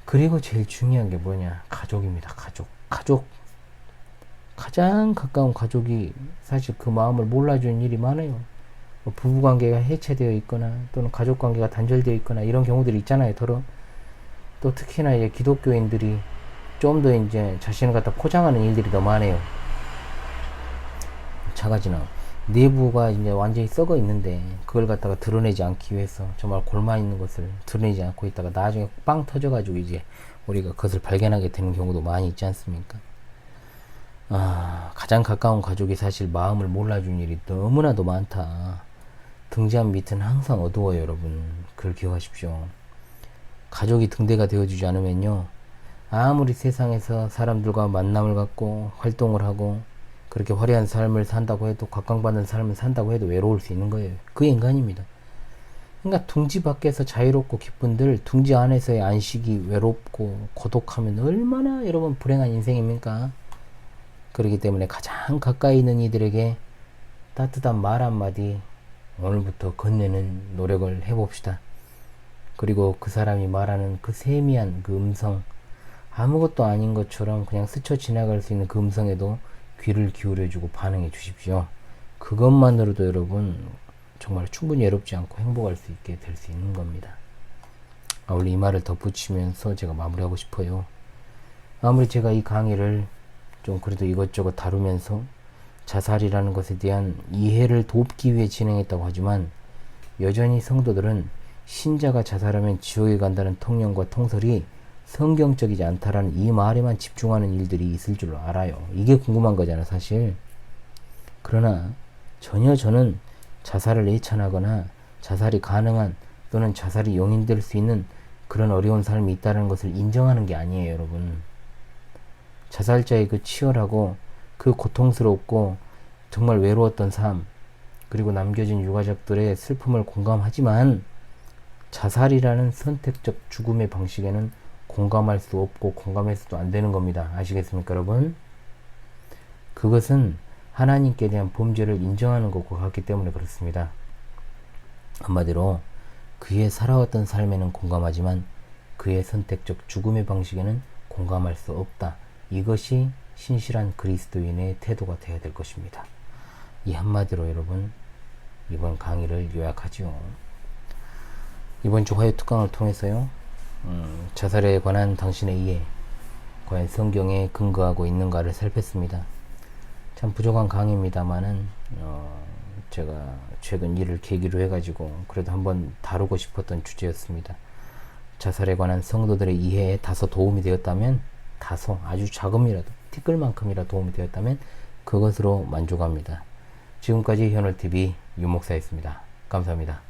그리고 제일 중요한 게 뭐냐? 가족입니다. 가족. 가장 가까운 가족이 사실 그 마음을 몰라주는 일이 많아요. 부부관계가 해체되어 있거나 또는 가족관계가 단절되어 있거나 이런 경우들이 있잖아요. 또 특히나 이제 기독교인들이 좀 더 이제 자신을 갖다 포장하는 일들이 더 많아요. 자가지나 내부가 이제 완전히 썩어 있는데 그걸 갖다가 드러내지 않기 위해서 정말 골마 있는 것을 드러내지 않고 있다가 나중에 빵 터져가지고 이제 우리가 그것을 발견하게 되는 경우도 많이 있지 않습니까? 가장 가까운 가족이 사실 마음을 몰라준 일이 너무나도 많다. 등잔 밑은 항상 어두워요, 여러분. 그걸 기억하십시오. 가족이 등대가 되어주지 않으면요, 아무리 세상에서 사람들과 만남을 갖고 활동을 하고 그렇게 화려한 삶을 산다고 해도, 각광받는 삶을 산다고 해도 외로울 수 있는 거예요. 그 인간입니다. 그러니까 둥지 밖에서 자유롭고 기쁜들 둥지 안에서의 안식이 외롭고 고독하면 얼마나 여러분 불행한 인생입니까? 그렇기 때문에 가장 가까이 있는 이들에게 따뜻한 말 한마디 오늘부터 건네는 노력을 해봅시다. 그리고 그 사람이 말하는 그 세미한 그 음성, 아무것도 아닌 것처럼 그냥 스쳐 지나갈 수 있는 그 음성에도 귀를 기울여주고 반응해 주십시오. 그것만으로도 여러분 정말 충분히 외롭지 않고 행복할 수 있게 될 수 있는 겁니다. 원래 이 말을 덧붙이면서 제가 마무리하고 싶어요. 아무리 제가 이 강의를 좀 그래도 이것저것 다루면서 자살이라는 것에 대한 이해를 돕기 위해 진행했다고 하지만, 여전히 성도들은 신자가 자살하면 지옥에 간다는 통념과 통설이 성경적이지 않다라는 이 말에만 집중하는 일들이 있을 줄 알아요. 이게 궁금한 거잖아, 사실. 그러나 전혀 저는 자살을 예찬하거나 자살이 가능한 또는 자살이 용인될 수 있는 그런 어려운 삶이 있다는 것을 인정하는 게 아니에요, 여러분. 자살자의 그 치열하고 그 고통스럽고 정말 외로웠던 삶, 그리고 남겨진 유가족들의 슬픔을 공감하지만 자살이라는 선택적 죽음의 방식에는 공감할 수 없고 공감해서도 안 되는 겁니다. 아시겠습니까, 여러분? 그것은 하나님께 대한 범죄를 인정하는 것과 같기 때문에 그렇습니다. 한마디로 그의 살아왔던 삶에는 공감하지만 그의 선택적 죽음의 방식에는 공감할 수 없다. 이것이 신실한 그리스도인의 태도가 되어야 될 것입니다. 이 한마디로 여러분 이번 강의를 요약하지요. 이번 주 화요 특강을 통해서요, 자살에 관한 당신의 이해 과연 성경에 근거하고 있는가를 살폈습니다. 참 부족한 강의입니다만은 제가 최근 일을 계기로 해가지고 그래도 한번 다루고 싶었던 주제였습니다. 자살에 관한 성도들의 이해에 다소 도움이 되었다면, 다소 아주 작음이라도 티끌만큼이라 도움이 되었다면 그것으로 만족합니다. 지금까지 현월TV 유목사였습니다. 감사합니다.